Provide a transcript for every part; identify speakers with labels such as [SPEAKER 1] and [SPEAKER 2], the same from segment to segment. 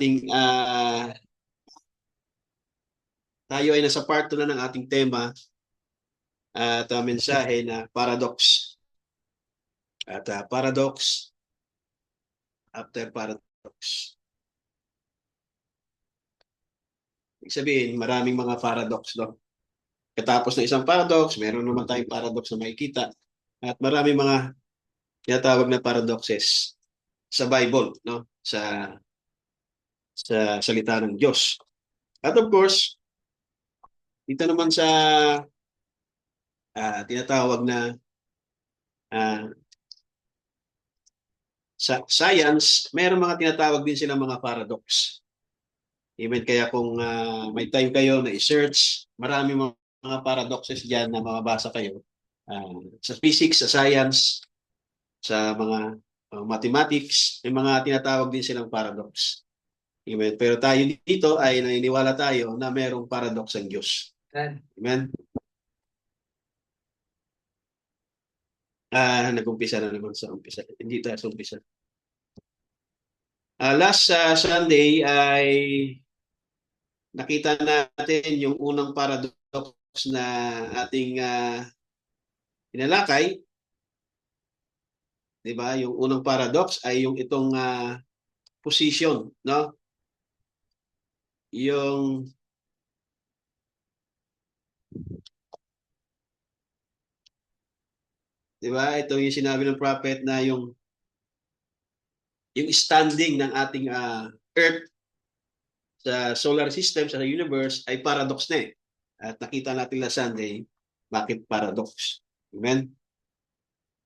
[SPEAKER 1] ating tayo ay nasa part 2 na ng ating tema at mensahe na paradox. At paradox after paradox. Ibig sabihin, maraming mga paradox, no? Katapos ng isang paradox, meron naman tayong paradox na makikita. At maraming mga tinatawag na paradoxes sa Bible, no? Sa salita ng Diyos. At of course, dito naman sa tinatawag na sa science, mayroong mga tinatawag din silang mga paradox. Even kaya kung may time kayo na i-search, marami mga paradoxes dyan na mababasa kayo. Sa physics, sa science, sa mga mathematics, may mga tinatawag din silang paradox. Amen. Pero tayo dito ay naniniwala tayo na mayroong paradox ang Diyos. Amen. Nag-umpisa na naman sa umpisa. Hindi tayo sa umpisa. Last Sunday ay nakita natin yung unang paradox na ating inalakay. Diba? Yung unang paradox ay yung itong position, no? Yung diba? Ito yung sinabi ng prophet na yung standing ng ating Earth sa solar system, sa universe, ay paradox na eh. At nakita natin last Sunday, bakit paradox. Amen?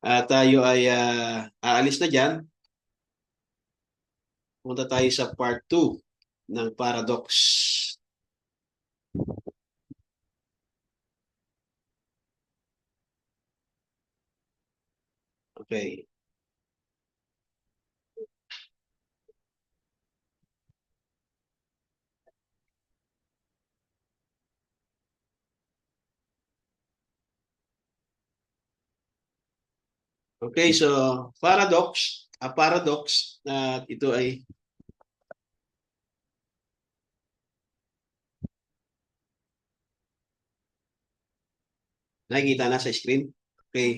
[SPEAKER 1] Tayo ay aalis na dyan. Punta tayo sa part 2 ng paradox. Okay. Okay, so paradox, paradox na ito ay nakikita na sa screen. Okay.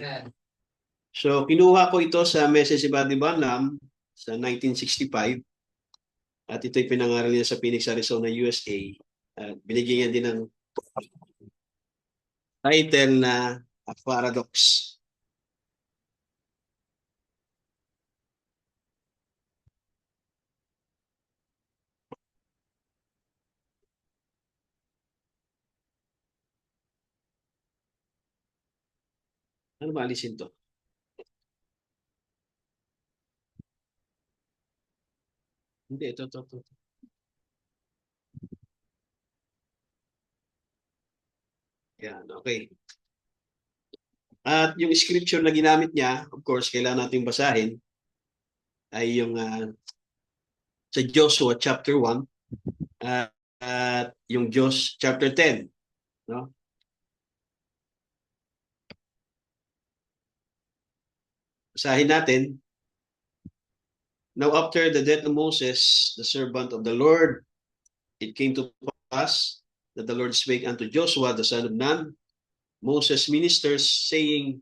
[SPEAKER 1] So kinuha ko ito sa Message by the Branham sa 1965 at ito'y pinangaral niya sa Phoenix, Arizona, USA. At binigyan niya din ng title na Paradox. Ano ba alisin to? Hindi, ito. Yan, okay. At yung scripture na ginamit niya, of course, kailangan nating basahin, ay yung sa Joshua chapter 1 at yung Josh chapter 10. No? Basahin natin. Now after the death of Moses, the servant of the Lord, it came to pass that the Lord spake unto Joshua, the son of Nun, Moses' ministers, saying,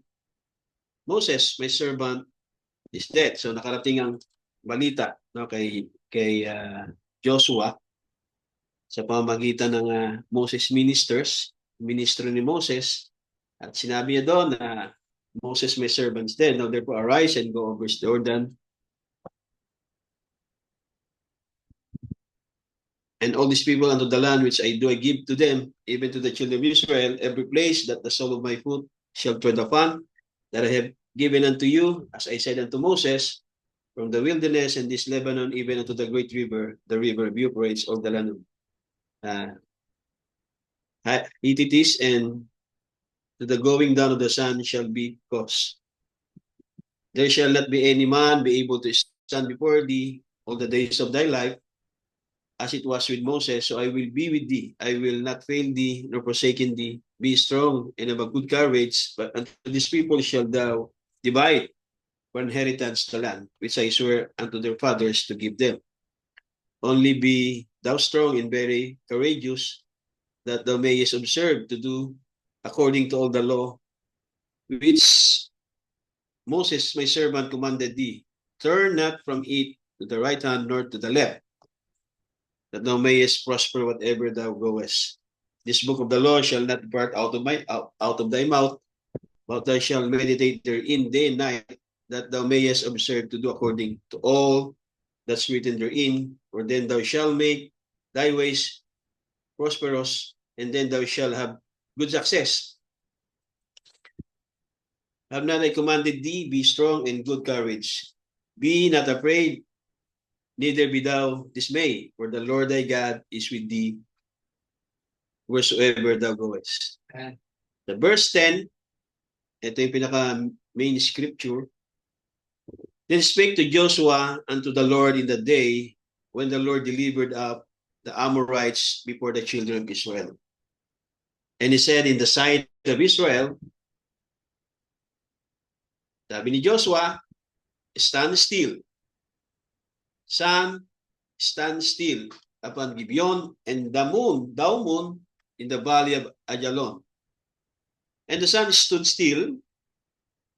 [SPEAKER 1] Moses, my servant, is dead. So nakarating ang balita, no, kay Joshua sa pamamagitan ng Moses ministers, ministro ni Moses, at sinabi niya doon na Moses, my servant, is dead. Now therefore arise and go over Jordan, and all these people unto the land which I give to them, even to the children of Israel, every place that the sole of my foot shall tread upon, that I have given unto you, as I said unto Moses, from the wilderness and this Lebanon, even unto the great river, the river of Euphrates, all the land of Hittites, and to the going down of the sun shall be caused. There shall not be any man be able to stand before thee all the days of thy life, as it was with Moses, so I will be with thee. I will not fail thee, nor forsaken thee. Be strong and of a good courage, but unto these people shall thou divide for inheritance the land, which I swear unto their fathers to give them. Only be thou strong and very courageous, that thou mayest observe to do according to all the law which Moses my servant commanded thee. Turn not from it to the right hand nor to the left, that thou mayest prosper whatever thou goest. This book of the law shall not depart out of thy mouth, but thou shalt meditate therein day and night, that thou mayest observe to do according to all that's written therein, for then thou shalt make thy ways prosperous, and then thou shalt have good success. Have not I commanded thee, be strong and good courage. Be not afraid, neither be thou dismayed, for the Lord thy God is with thee wheresoever thou goest. The verse 10, ito yung pinaka-main scripture. Then spake to Joshua unto the Lord in the day when the Lord delivered up the Amorites before the children of Israel. And he said in the sight of Israel, sabi ni Joshua, stand still. Sun, stand still upon Gibeon, and the moon, thou moon, in the valley of Ajalon. And the sun stood still,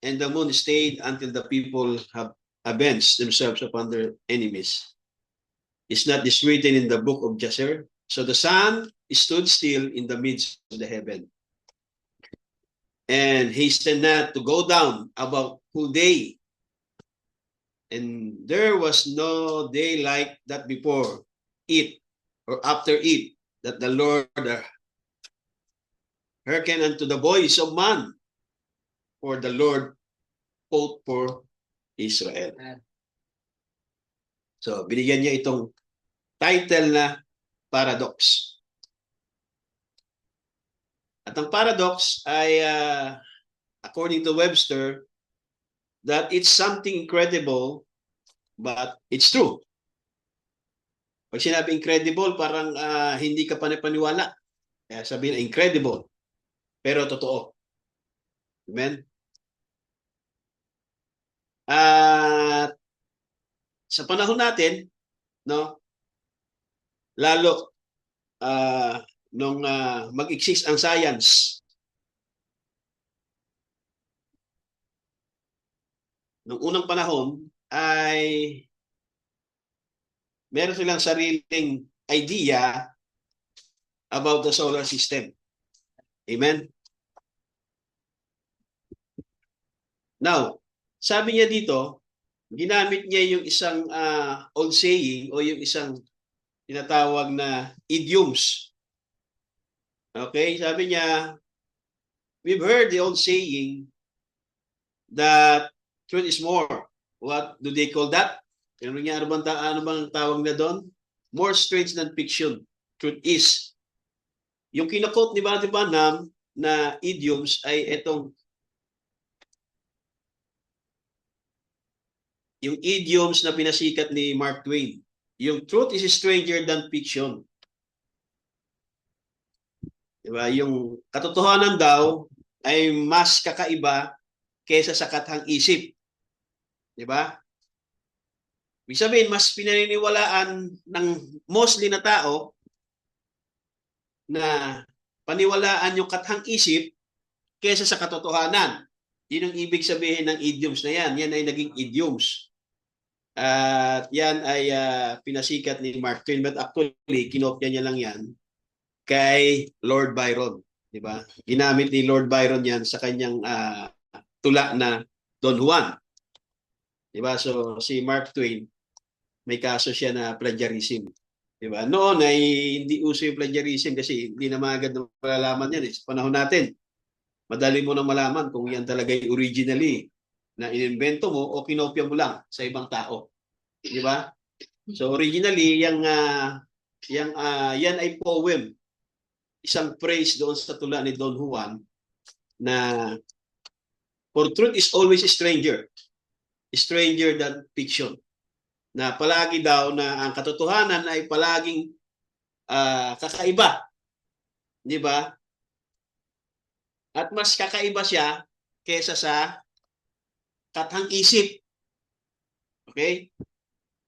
[SPEAKER 1] and the moon stayed until the people have avenged themselves upon their enemies. Is not this written in the book of Jasher? So the sun stood still in the midst of the heaven, and hastened not to go down about full day. And there was no day like that before it or after it, that the Lord hearkened unto the voice of man, for the Lord fought for Israel. So, binigyan niya itong title na paradox. At ang paradox ay, according to Webster, that it's something incredible, but it's true. Pag sinabi incredible, parang hindi ka panipaniwala. Kaya sabihin incredible, pero totoo. Amen? At sa panahon natin, no, lalo nung mag-exist ang science, nung unang panahon ay meron silang sariling idea about the solar system. Amen? Now, sabi niya dito, ginamit niya yung isang old saying o yung isang tinatawag na idioms. Okay? Sabi niya, we've heard the old saying that truth is more. What do they call that? Ano bang tawag na doon? More strange than fiction. Truth is. Yung kinakot ni Brother Branham na idioms ay itong yung idioms na pinasikat ni Mark Twain. Yung truth is stranger than fiction. Diba? Yung katotohanan daw ay mas kakaiba kaysa sa kathang isip. Diba? Ibig sabihin, mas pinaniniwalaan ng mostly na tao na paniwalaan yung kathang isip kaysa sa katotohanan. Yun ang ibig sabihin ng idioms na yan. Yan ay naging idioms. At yan ay pinasikat ni Mark Twain. But actually, kinopya niya lang yan kay Lord Byron. Diba? Ginamit ni Lord Byron yan sa kanyang tula na Don Juan. Diba? So, si Mark Twain, may kaso siya na plagiarism. Diba? Noon ay hindi uso yung plagiarism kasi hindi na agad na malalaman yan. Sa panahon natin, madali mo nang malaman kung yan talaga yung originally na inimbento mo o kinopya mo lang sa ibang tao. Di ba? So originally, yan ay poem. Isang phrase doon sa tula ni Don Juan na for truth is always stranger than fiction. Na palagi daw na ang katotohanan ay palaging kakaiba. Di ba? At mas kakaiba siya kesa sa kathang isip. Okay?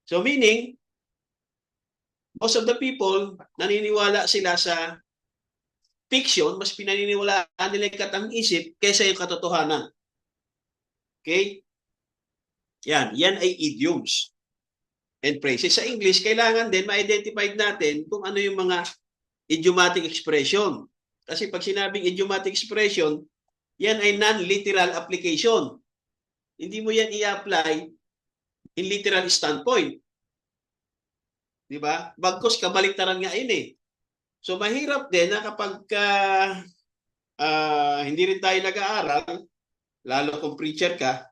[SPEAKER 1] So meaning, most of the people, naniniwala sila sa fiction, mas pinaniniwalaan nila yung katang-isip kaysa yung katotohanan. Okay? Yan ay idioms and phrases. Sa English, kailangan din ma-identify natin kung ano yung mga idiomatic expression. Kasi pag sinabing idiomatic expression, yan ay non-literal application. Hindi mo yan i-apply in literal standpoint. Di ba? Bagkus kabaliktaran nga yun eh. So mahirap din na kapag hindi rin tayo nag-aaral, lalo kung preacher ka,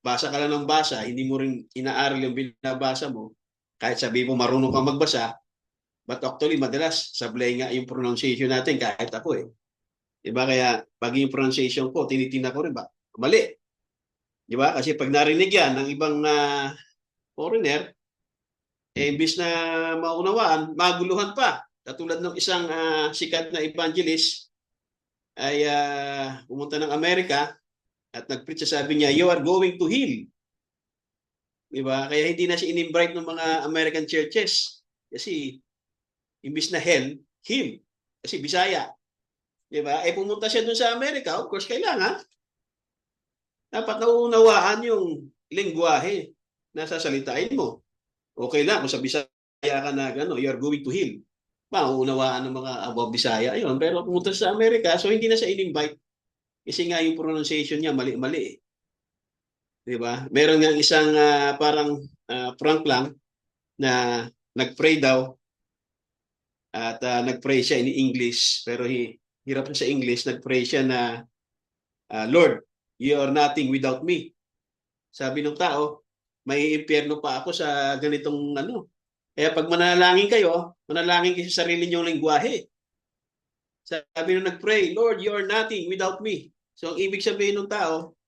[SPEAKER 1] basa ka lang ng basa, hindi mo rin inaaral yung binabasa mo, kahit sabi mo marunong kang magbasa, but actually madalas sablay nga yung pronunciation natin kahit ako eh. Diba? Kaya pag yung pronunciation ko, tinitingnan ko rin ba? Mali. Diba? Kasi pag narinig yan ng ibang foreigner, imbis na maunawaan, maguluhan pa. Katulad ng isang sikat na evangelist ay pumunta ng Amerika at nag-preach, sabi niya, you are going to heal. Diba? Kaya hindi na siya in-invite ng mga American churches. Kasi imbis na hell, heal. Kasi Bisaya. Diba? Pumunta siya dun sa Amerika, of course, kailangan. Dapat nauunawaan yung lengguwahe na sasalitain mo. Okay lang kung sa Bisaya ka na you are going to heal. Mauunawaan ng mga above Bisaya yun. Pero pumunta sa Amerika, so hindi na siya in-invite. Kasi nga yung pronunciation niya mali-mali eh. Diba? Meron nga isang parang prank lang na nag-pray daw at nag-pray siya in English pero hirap na sa English, nag-pray siya na Lord, you are nothing without me. Sabi ng tao, may impyerno pa ako sa ganitong Kaya pag manalangin kayo sa sarili niyong lengguwahe. Sabi nung nag-pray, Lord, you are nothing without me. So ang ibig sabihin ng tao,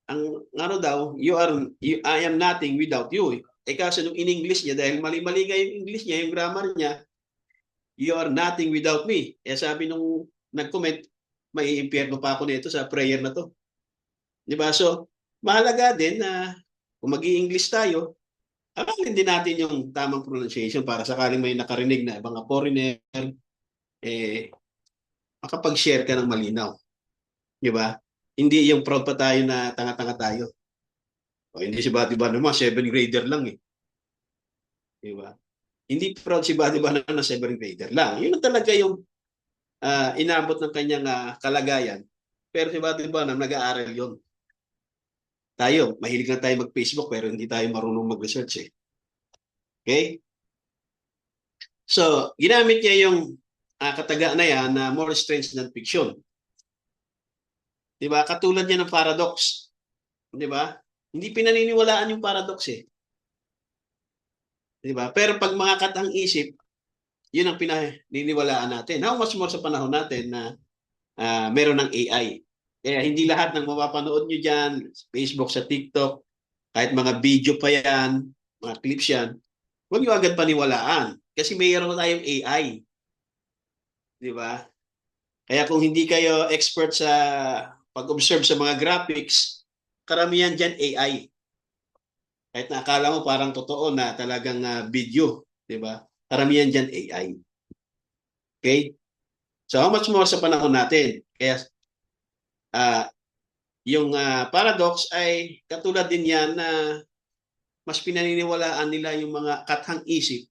[SPEAKER 1] ang daw, I am nothing without you. Kasi nung in English niya, dahil mali-mali nga yung English niya, yung grammar niya, you are nothing without me. Sabi nung nag-comment, may impyerno pa ako nito sa prayer na to. Diba? So, mahalaga din na kung mag-i-English tayo, aralin din natin yung tamang pronunciation para sakaling may nakarinig na mga foreigner, makapag-share ka ng malinaw. Diba? Hindi yung proud pa tayo na tanga-tanga tayo. O, hindi si Batiba naman, 7th grader lang eh. Diba? Hindi proud si Batiba na 7th grader lang. Yun talaga yung inabot ng kanyang kalagayan. Pero si Batiba na nag-aaral yun. Tayo, mahilig na tayo mag-Facebook pero hindi tayo marunong mag-research eh. Okay? So, ginamit niya yung kataga na yan na more strange than fiction. Diba? Katulad niya ng paradox. Diba? Hindi pinaniniwalaan yung paradox eh. Diba? Pero pag mga katang-isip, yun ang pinaniniwalaan natin. How much more sa panahon natin na meron ng AI. Kaya hindi lahat ng mapapanood nyo dyan, Facebook, sa TikTok, kahit mga video pa yan, mga clips yan, huwag nyo agad paniwalaan. Kasi mayroon tayong AI. Diba? Kaya kung hindi kayo expert sa pag-observe sa mga graphics, karamihan dyan AI. Kahit na akala mo parang totoo na talagang video. Diba? Karamihan dyan AI. Okay? So how much more sa panahon natin? Kaya yung paradox ay katulad din yan na mas pinaniniwalaan nila yung mga kathang isip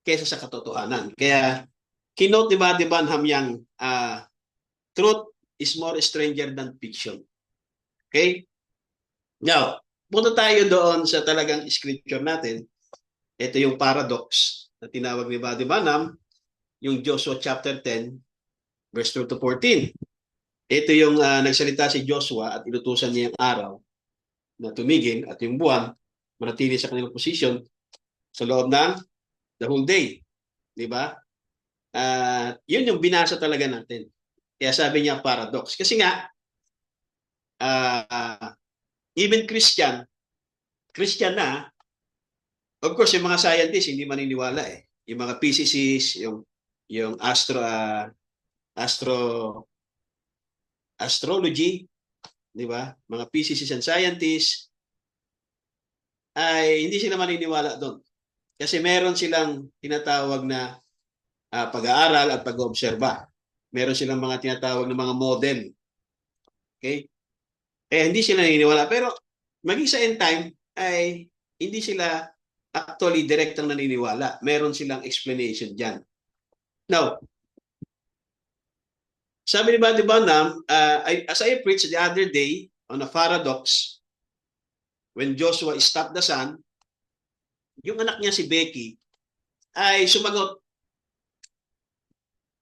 [SPEAKER 1] kaysa sa katotohanan. Kaya kinote ni Buddy Branham yang truth is more stranger than fiction. Okay? Now, punta tayo doon sa talagang scripture natin. Ito yung paradox na tinawag ni Buddy Branham, yung Joshua chapter 10, verse 2 to 14. Ito yung nagsalita si Joshua at inutusan niya yung araw na tumigil at yung buwan manatili sa kanilang position sa loob ng the whole day. Di ba? Yun yung binasa talaga natin. Kaya sabi niya paradox. Kasi nga, even Christian na, of course, yung mga scientists hindi maniniwala eh. Yung mga physicists, yung astrology, di ba? Mga physicists and scientists, ay hindi sila maniniwala doon. Kasi meron silang tinatawag na pag-aaral at pag-oobserba. Meron silang mga tinatawag na mga model. Okay? Hindi sila naniniwala. Pero maging sa end time, ay hindi sila actually direktang naniniwala. Meron silang explanation dyan. Now, sabi ni Buddy Branham, as I preached the other day on a paradox, when Joshua stopped the sun, yung anak niya si Becky ay sumagot.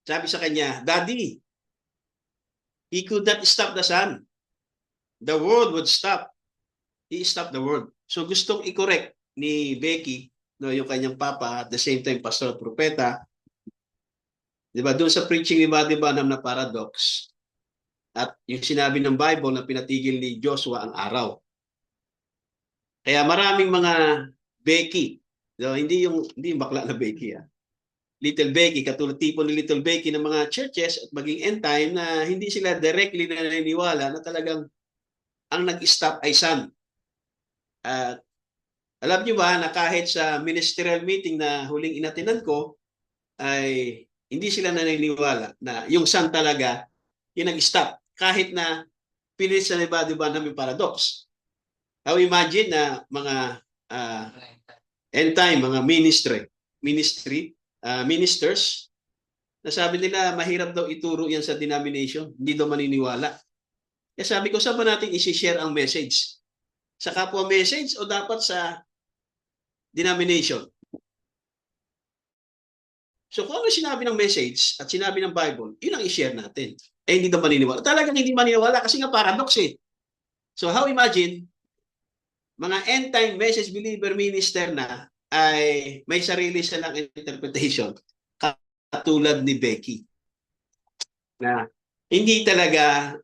[SPEAKER 1] Sabi sa kanya, Daddy, he could not stop the sun. The world would stop. He stopped the world. So gustong i-correct ni Becky, no, yung kanyang papa, at the same time pastor at propeta, di ba, doon sa preaching ni Buddy Branham na paradox, at yung sinabi ng Bible na pinatigil ni Joshua ang araw. Kaya maraming mga Becky, no, hindi yung bakla na Becky, Little Becky, katulad tipo ni Little Becky ng mga churches at maging end time na hindi sila directly naniniwala na talagang ang nag-stop ay sun. At alam niyo ba na kahit sa ministerial meeting na huling inatinan ko, ay hindi sila naniniwala na yung sun talaga yung nag-stop. Kahit na pilit sa iba, di ba, namin paradox. How imagine na mga end time, mga ministers, na sabi nila mahirap daw ituro yan sa denomination, hindi daw maniniwala. Kaya sabi ko, saan ba natin isi-share ang message? Sa kapwa message o dapat sa denomination? So kung ano sinabi ng message at sinabi ng Bible, yun ang i-share natin. Hindi daw maniniwala. Talagang hindi maniniwala kasi nga paradox eh. So how imagine, mga end time message believer minister na ay may sarili silang interpretation katulad ni Becky na hindi talaga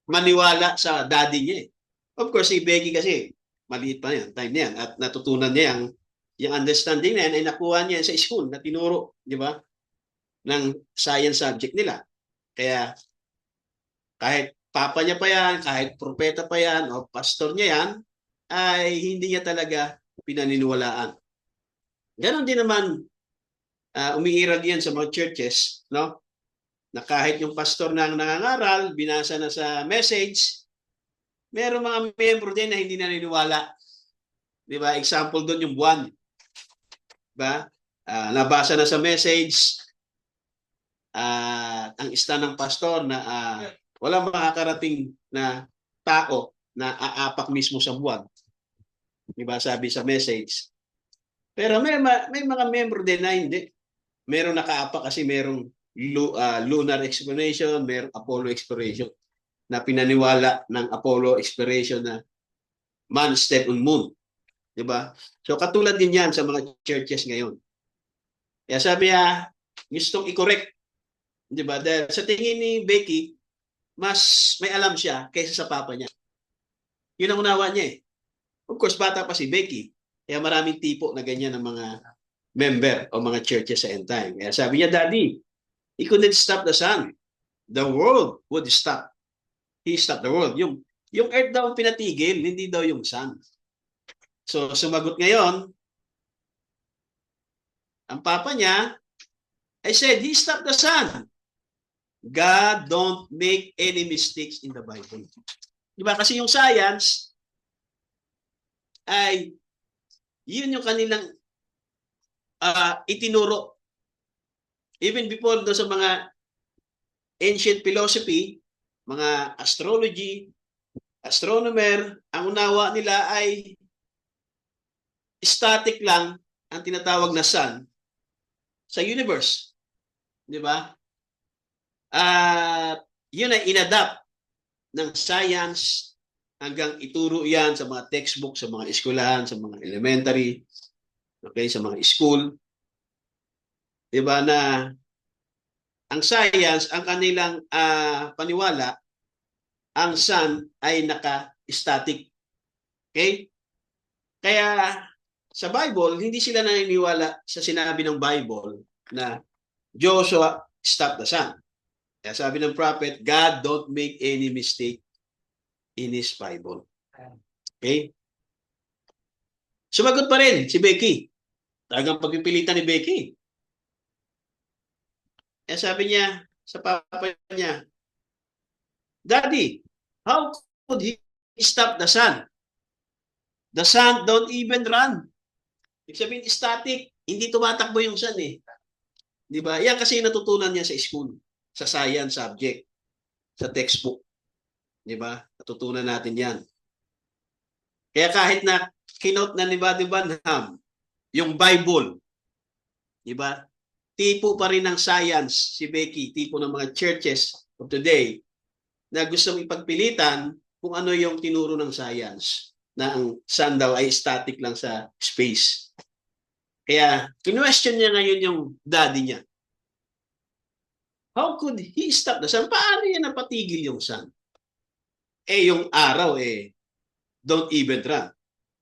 [SPEAKER 1] maniwala sa daddy niya eh. Of course, si Becky kasi maliit pa yan, time niya yan, at natutunan niya yung understanding na yan ay nakuha niya sa school na tinuro, di ba, ng science subject nila. Kaya kahit papa niya pa yan, kahit propeta pa yan, o pastor niya yan, ay hindi niya talaga pinaniniwalaan. Ganon din naman, umiiral yan sa mga churches, no? Na kahit yung pastor na nangangaral, binasa na sa message, meron mga membro din na hindi naniniwala. Di ba? Example doon yung buwan. Diba? Nabasa na sa message, ang ista ng pastor na walang makakarating na tao na aapak mismo sa buwan. Diba? Sabi sa message. Pero may mga membro din na hindi. Meron nakaapak kasi merong lunar exploration, merong Apollo exploration na pinaniwala ng Apollo exploration na man step on moon. Diba? So katulad din yan sa mga churches ngayon. Kaya sabi niya, gustong i-correct. Diba? Dahil sa tingin ni Becky, mas may alam siya kaysa sa papa niya. Yun ang unawa niya eh. Of course, bata pa si Becky. Kaya maraming tipo na ganyan ng mga member o mga churches sa end time. Kaya sabi niya, Daddy, he couldn't stop the sun. The world would stop. He stopped the world. Yung earth daw pinatigil, hindi daw yung sun. So, sumagot ngayon, ang papa niya, I said, he stopped the sun. God don't make any mistakes in the Bible. Diba? Kasi yung science ay yun yung kanilang itinuro. Even before do sa mga ancient philosophy, mga astrology, astronomer, ang unawa nila ay static lang ang tinatawag na sun sa universe. Di ba? Yun ay inadapt ng science hanggang ituro yan sa mga textbook, sa mga eskwelahan, sa mga elementary, okay, sa mga school. Di ba na ang science, ang kanilang paniwala, ang sun ay naka-static. Okay? Kaya sa Bible, hindi sila naniniwala sa sinabi ng Bible na Joshua stopped the sun. Kaya sabi ng prophet, God don't make any mistake in His Bible. Okay? Sumagot pa rin si Becky. Talagang pagpipilitan ni Becky. Eh sabi niya sa papa niya, Daddy, how could he stop the sun? The sun don't even run. Ibig sabihin, static. Hindi tumatakbo yung sun eh. Di ba? Yan kasi natutunan niya sa school, sa science subject, sa textbook. Di ba? Natutunan natin yan. Kaya kahit na kinote na ni Buddy Branham, yung Bible, di ba? Tipo pa rin ng science si Becky, tipo ng mga churches of today na gustong ipagpilitan kung ano yung tinuro ng science na ang sun daw ay static lang sa space. Kaya, kinwestiyon niya ngayon yung daddy niya. How could he stop the sun? Paano niya napatigil yung sun? Eh, yung araw, don't even run.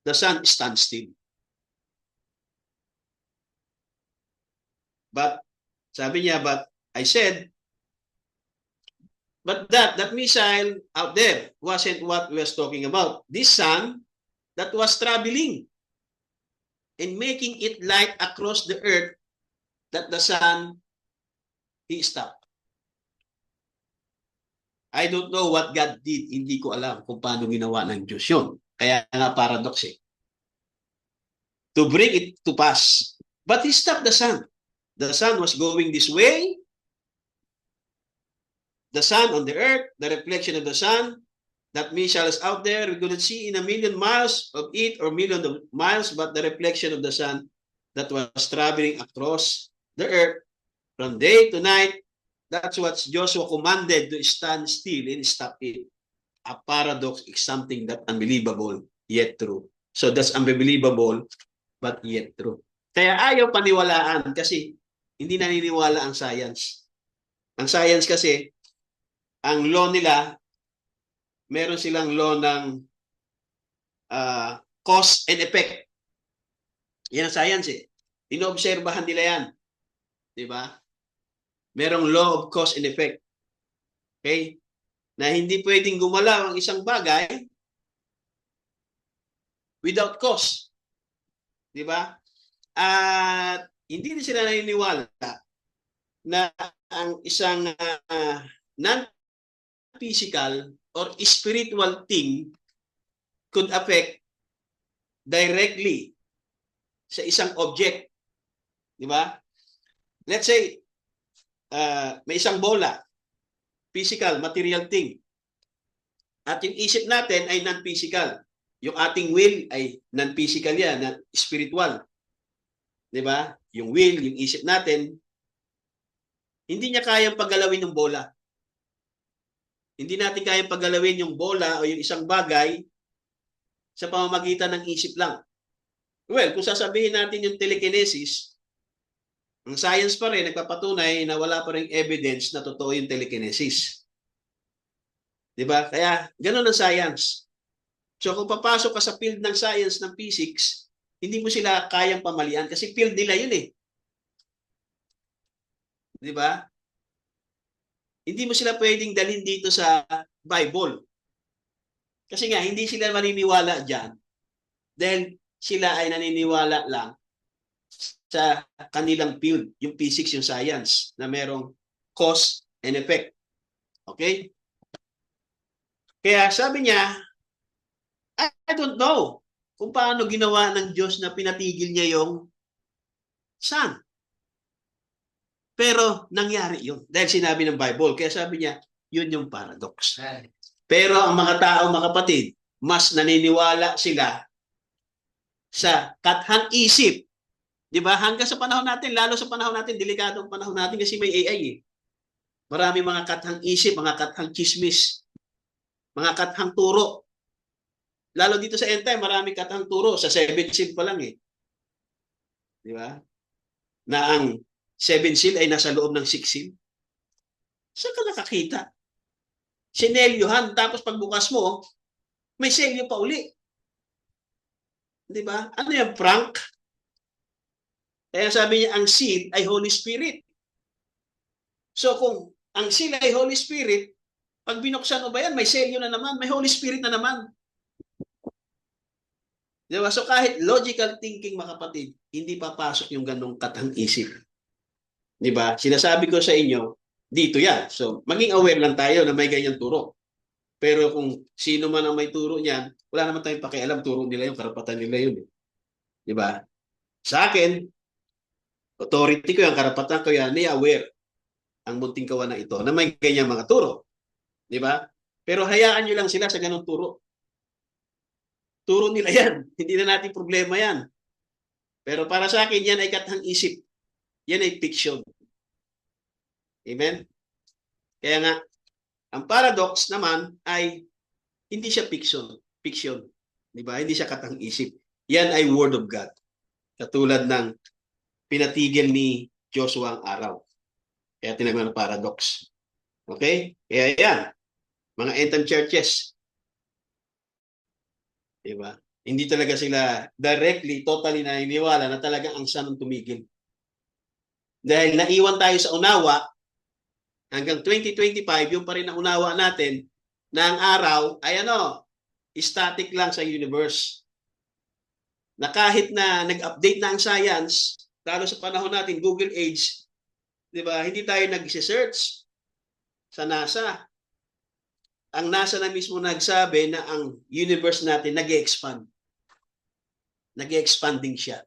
[SPEAKER 1] The sun stands still. But, sabi niya, but I said, but that missile out there wasn't what we was talking about. This sun that was traveling and making it light across the earth, that the sun, he stopped. I don't know what God did. Hindi ko alam kung paano ginawa ng Diyos yun. Kaya nga paradox eh. To bring it to pass. But he stopped the sun. The sun was going this way. The sun on the earth, the reflection of the sun, that missile is out there. We couldn't see in a million miles of it or million of miles, but the reflection of the sun that was traveling across the earth from day to night. That's what Joshua commanded, to stand still and stop it. A paradox is something that unbelievable yet true. So that's unbelievable but yet true. Kaya ayaw paniwalaan kasi hindi naniniwala ang science. Ang science kasi, ang law nila, meron silang law ng cause and effect. Yan ang science eh. Inoobserbahan nila yan. Diba? Merong law of cause and effect. Okay? Na hindi pwedeng gumalaw ang isang bagay without cause. Di ba? At hindi rin sila naniniwala na ang isang non-physical or spiritual thing could affect directly sa isang object. Di ba? Let's say, may isang bola, physical, material thing. At yung isip natin ay non-physical. Yung ating will ay non-physical yan, spiritual. Di ba? Yung will, yung isip natin, hindi niya kayang paggalawin ng bola. Hindi natin kayang paggalawin yung bola o yung isang bagay sa pamamagitan ng isip lang. Well, kung sasabihin natin yung telekinesis, ang science pa rin nagpapatunay na wala pa rin evidence na totoo yung telekinesis. Diba? Kaya, ganun ang science. So, kung papasok ka sa field ng science, ng physics, hindi mo sila kayang pamalian kasi field nila yun eh. Diba? Hindi mo sila pwedeng dalhin dito sa Bible. Kasi nga, hindi sila maniniwala dyan dahil sila ay naniniwala lang sa kanilang field, yung physics, yung science, na merong cause and effect. Okay? Kaya sabi niya, I don't know kung paano ginawa ng Diyos na pinatigil niya yung sun. Pero nangyari yun. Dahil sinabi ng Bible. Kaya sabi niya, yun yung paradox. Pero ang mga tao, mga kapatid, mas naniniwala sila sa kathang isip. Di ba? Hanggang sa panahon natin, lalo sa panahon natin, delikadong panahon natin kasi may AI eh. Marami mga kathang isip, mga kathang chismis, mga kathang turo. Lalo dito sa end time, marami kathang turo. Sa 7 seal pa lang eh. Di ba? Na ang 7 seal ay nasa loob ng 6 seal. Saan ka nakakita? Sinelyohan, tapos pagbukas mo, may selyo pa uli. Di ba? Ano yan, prank? Kaya sabi niya, ang seal ay Holy Spirit. So kung ang seal ay Holy Spirit, pag binuksan mo ba yan, may selyo na naman, may Holy Spirit na naman. Di ba? So kahit logical thinking, mga kapatid, hindi papasok yung ganong katang isip. Di ba? Sinasabi ko sa inyo, dito yan. So maging aware lang tayo na may ganyan turo. Pero kung sino man ang may turo niyan, wala naman tayong pakialam, turo nila yung karapatan nila yun. Di ba? Sa akin, authority ko yan, karapatan ko yan, aware ang munting kawan na ito na may ganyan mga turo. Di ba? Pero hayaan nyo lang sila sa ganong turo. Turo nila yan. Hindi na natin problema yan. Pero para sa akin, yan ay katang isip. Yan ay fiction. Amen? Kaya nga, ang paradox naman ay hindi siya fiction. Fiction. Di ba? Hindi siya katang isip. Yan ay word of God. Katulad ng pinatigil ni Joshua ang araw. Kaya tinagnan ng paradox. Okay? Kaya yan. Mga end-time churches. Diba? Hindi talaga sila directly, totally naniniwala na talaga ang Son ang tumigil. Dahil naiwan tayo sa unawa, hanggang 2025, yung pa rin ang unawa natin, na ang araw ay static lang sa universe. Na kahit na nag-update na ang science, lalo sa panahon natin, Google Age, diba? Hindi tayo nag-search sa NASA. Ang NASA na mismo nagsabi na ang universe natin nag-expand. Nag-expanding siya.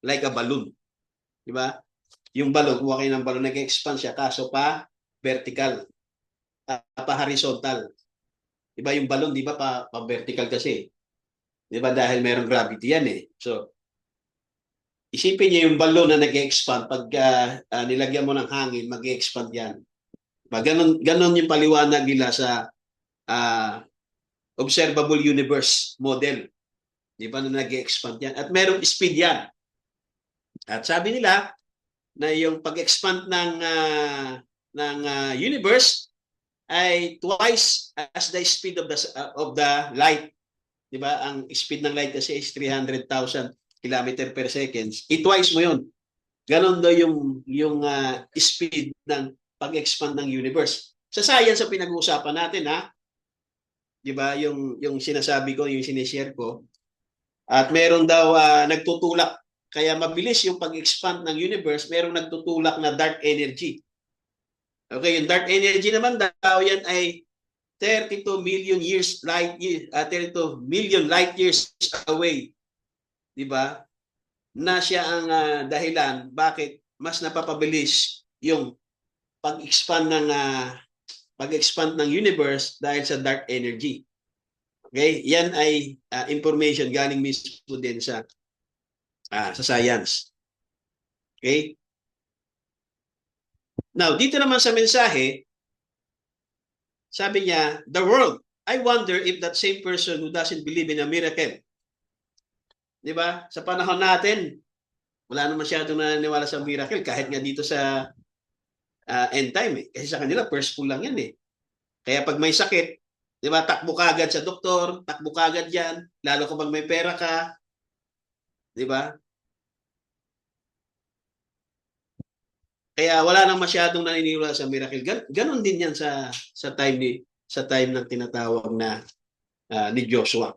[SPEAKER 1] Like a balloon. Diba? Yung balloon, kuha kayo ng balloon, nag-expand siya. Kaso pa vertical. Pa horizontal. Diba yung balloon, di ba pa vertical kasi. Diba dahil mayroong gravity yan eh. So, isipin niyo yung balloon na nag-expand. Pag nilagyan mo ng hangin, mag-expand yan. Diba? Ganon yung paliwanag nila sa observable universe model. Di ba na nag-expand yan? At merong speed yan. At sabi nila na yung pag-expand ng universe ay twice as the speed of the light. Di ba? Ang speed ng light kasi is 300,000 kilometer per second. I-twice mo yun. Ganon daw yung speed ng pag-expand ng universe. Sa science ang pinag-uusapan natin, ha? Di ba? Yung sinasabi ko, yung sinishare ko. At meron daw nagtutulak, kaya mabilis yung pag-expand ng universe, merong nagtutulak na dark energy. Okay, yung dark energy naman daw, yan ay 32 million light years away. Di ba? Na siya ang dahilan bakit mas napapabilis yung pag-expand ng universe dahil sa dark energy. Okay? Yan ay information galing mismo din sa science. Okay? Now, dito naman sa mensahe, sabi niya, the world, I wonder if that same person who doesn't believe in a miracle, di ba? Sa panahon natin, wala naman masyadong naniniwala sa miracle kahit nga dito sa end time eh. Kasi sa kanila, first full lang yan eh. Kaya pag may sakit, di ba, takbo ka agad sa doktor, takbo ka agad yan, lalo kapag may pera ka, di ba? Kaya wala nang masyadong naniniwala sa miracle. Ganon din yan sa time ng tinatawag na ni Joshua.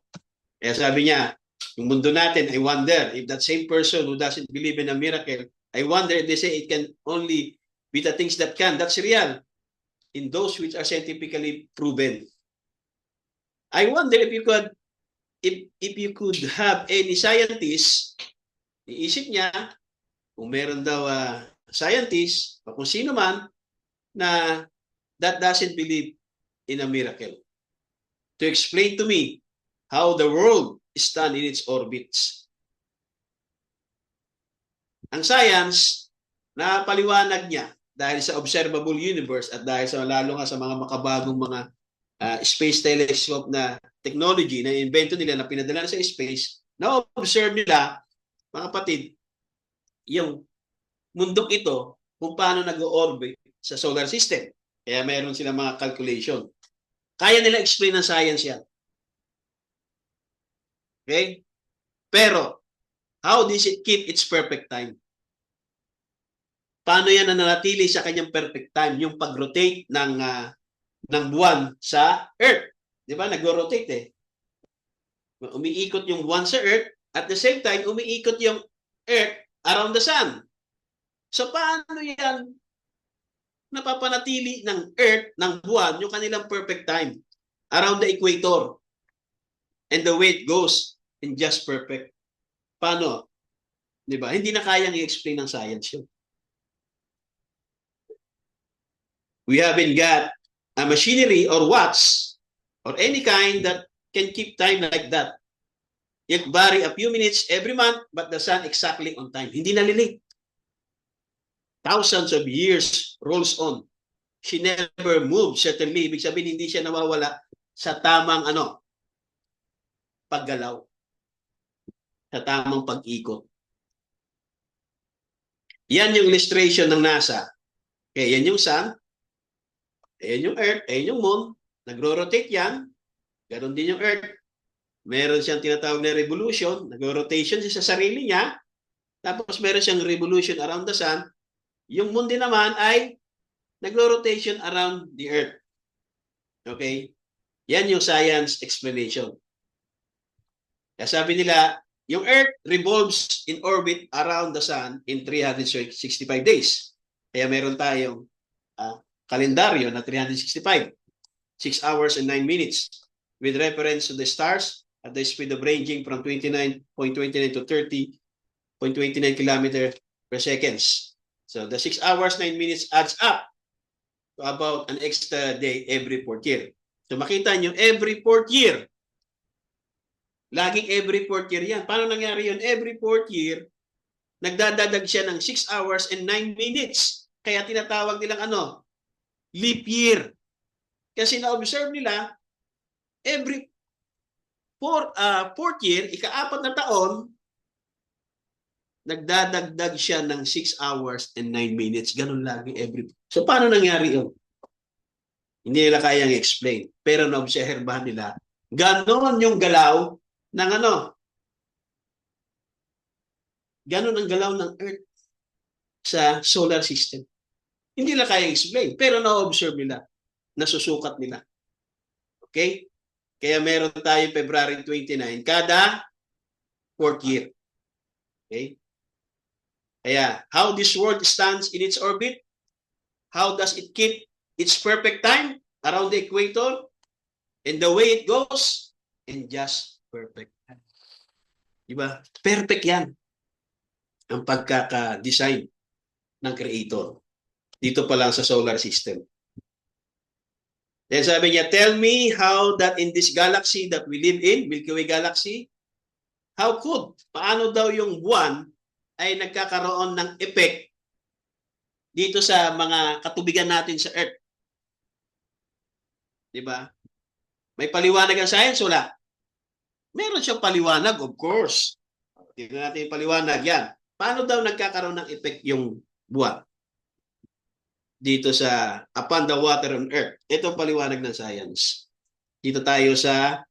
[SPEAKER 1] Kaya sabi niya, yung mundo natin, I wonder if that same person who doesn't believe in a miracle, I wonder if they say it can only be the things that can. That's real. In those which are scientifically proven. I wonder if you could have any scientist, iisip niya, kung meron daw scientist, o kung sino man, na that doesn't believe in a miracle. To explain to me how the world stands in its orbits. Ang science, napaliwanag niya dahil sa observable universe at dahil sa lalo nga sa mga makabagong mga space telescope na technology na invento nila na pinadala sa space, na-observe nila, mga kapatid, yung mundok ito kung paano nag-orbit sa solar system. Kaya mayroon silang mga calculation. Kaya nila explain ng science yan. Okay? Pero, how does it keep its perfect time? Paano yan nananatili sa kanyang perfect time? Yung pag-rotate ng buwan sa Earth. Di ba? Nag-rotate eh. Umiikot yung buwan sa Earth, at the same time, umiikot yung Earth around the Sun. So paano yan napapanatili ng Earth, ng buwan, yung kanilang perfect time around the equator? And the way it goes in just perfect. Paano? Di ba? Hindi na kayang i-explain ng science yun. We haven't got a machinery or watch or any kind that can keep time like that. It vary a few minutes every month, but the sun exactly on time. Hindi nalilate. Thousands of years rolls on. She never moved, certainly. Ibig sabihin, hindi siya nawawala sa tamang paggalaw. Sa tamang pag-ikot. Yan yung illustration ng NASA. Okay, yan yung sun. Ayan yung Earth. Ayan yung moon. Nagro-rotate yan. Ganon din yung Earth. Meron siyang tinatawag na revolution. Nagro-rotation siya sa sarili niya. Tapos meron siyang revolution around the sun. Yung moon din naman ay nagro-rotation around the Earth. Okay? Yan yung science explanation. Kaya sabi nila, yung Earth revolves in orbit around the sun in 365 days. Kaya meron tayong kalendaryo na 365. 6 hours and 9 minutes. With reference to the stars at the speed of ranging from 29.29 to 30.29 kilometers per seconds. So the 6 hours, 9 minutes adds up to about an extra day every 4th year. So makita nyo, every 4th year, laging every 4th year yan. Paano nangyari yun? Every 4th year, nagdadadag siya ng 6 hours and 9 minutes. Kaya tinatawag nilang leap year. Kasi na-observe nila, every 4th year, ika-4 na taon, nagdadagdag siya ng 6 hours and 9 minutes. Ganun lagi every. So paano nangyari yun? Hindi nila kayang explain. Pero na-obserbahan nila, ganon yung galaw ng ganon ang galaw ng Earth sa solar system. Hindi nila kayang explain. Pero na-observe nila. Nasusukat nila. Okay? Kaya meron tayo February 29 kada 4th year. Okay? Kaya, how this world stands in its orbit? How does it keep its perfect time around the equator? And the way it goes? In just perfect time. Diba? Perfect yan. Ang pagkaka-design ng Creator. Dito pa lang sa solar system. Then sabi niya, tell me how that in this galaxy that we live in, Milky Way Galaxy, paano daw yung buwan ay nagkakaroon ng effect dito sa mga katubigan natin sa Earth? Diba? May paliwanag ang science? Wala. Meron siyang paliwanag, of course. Tignan natin yung paliwanag. Yan. Paano daw nagkakaroon ng effect yung buwan dito sa upon the water on Earth? Ito ang paliwanag ng science. Dito tayo sa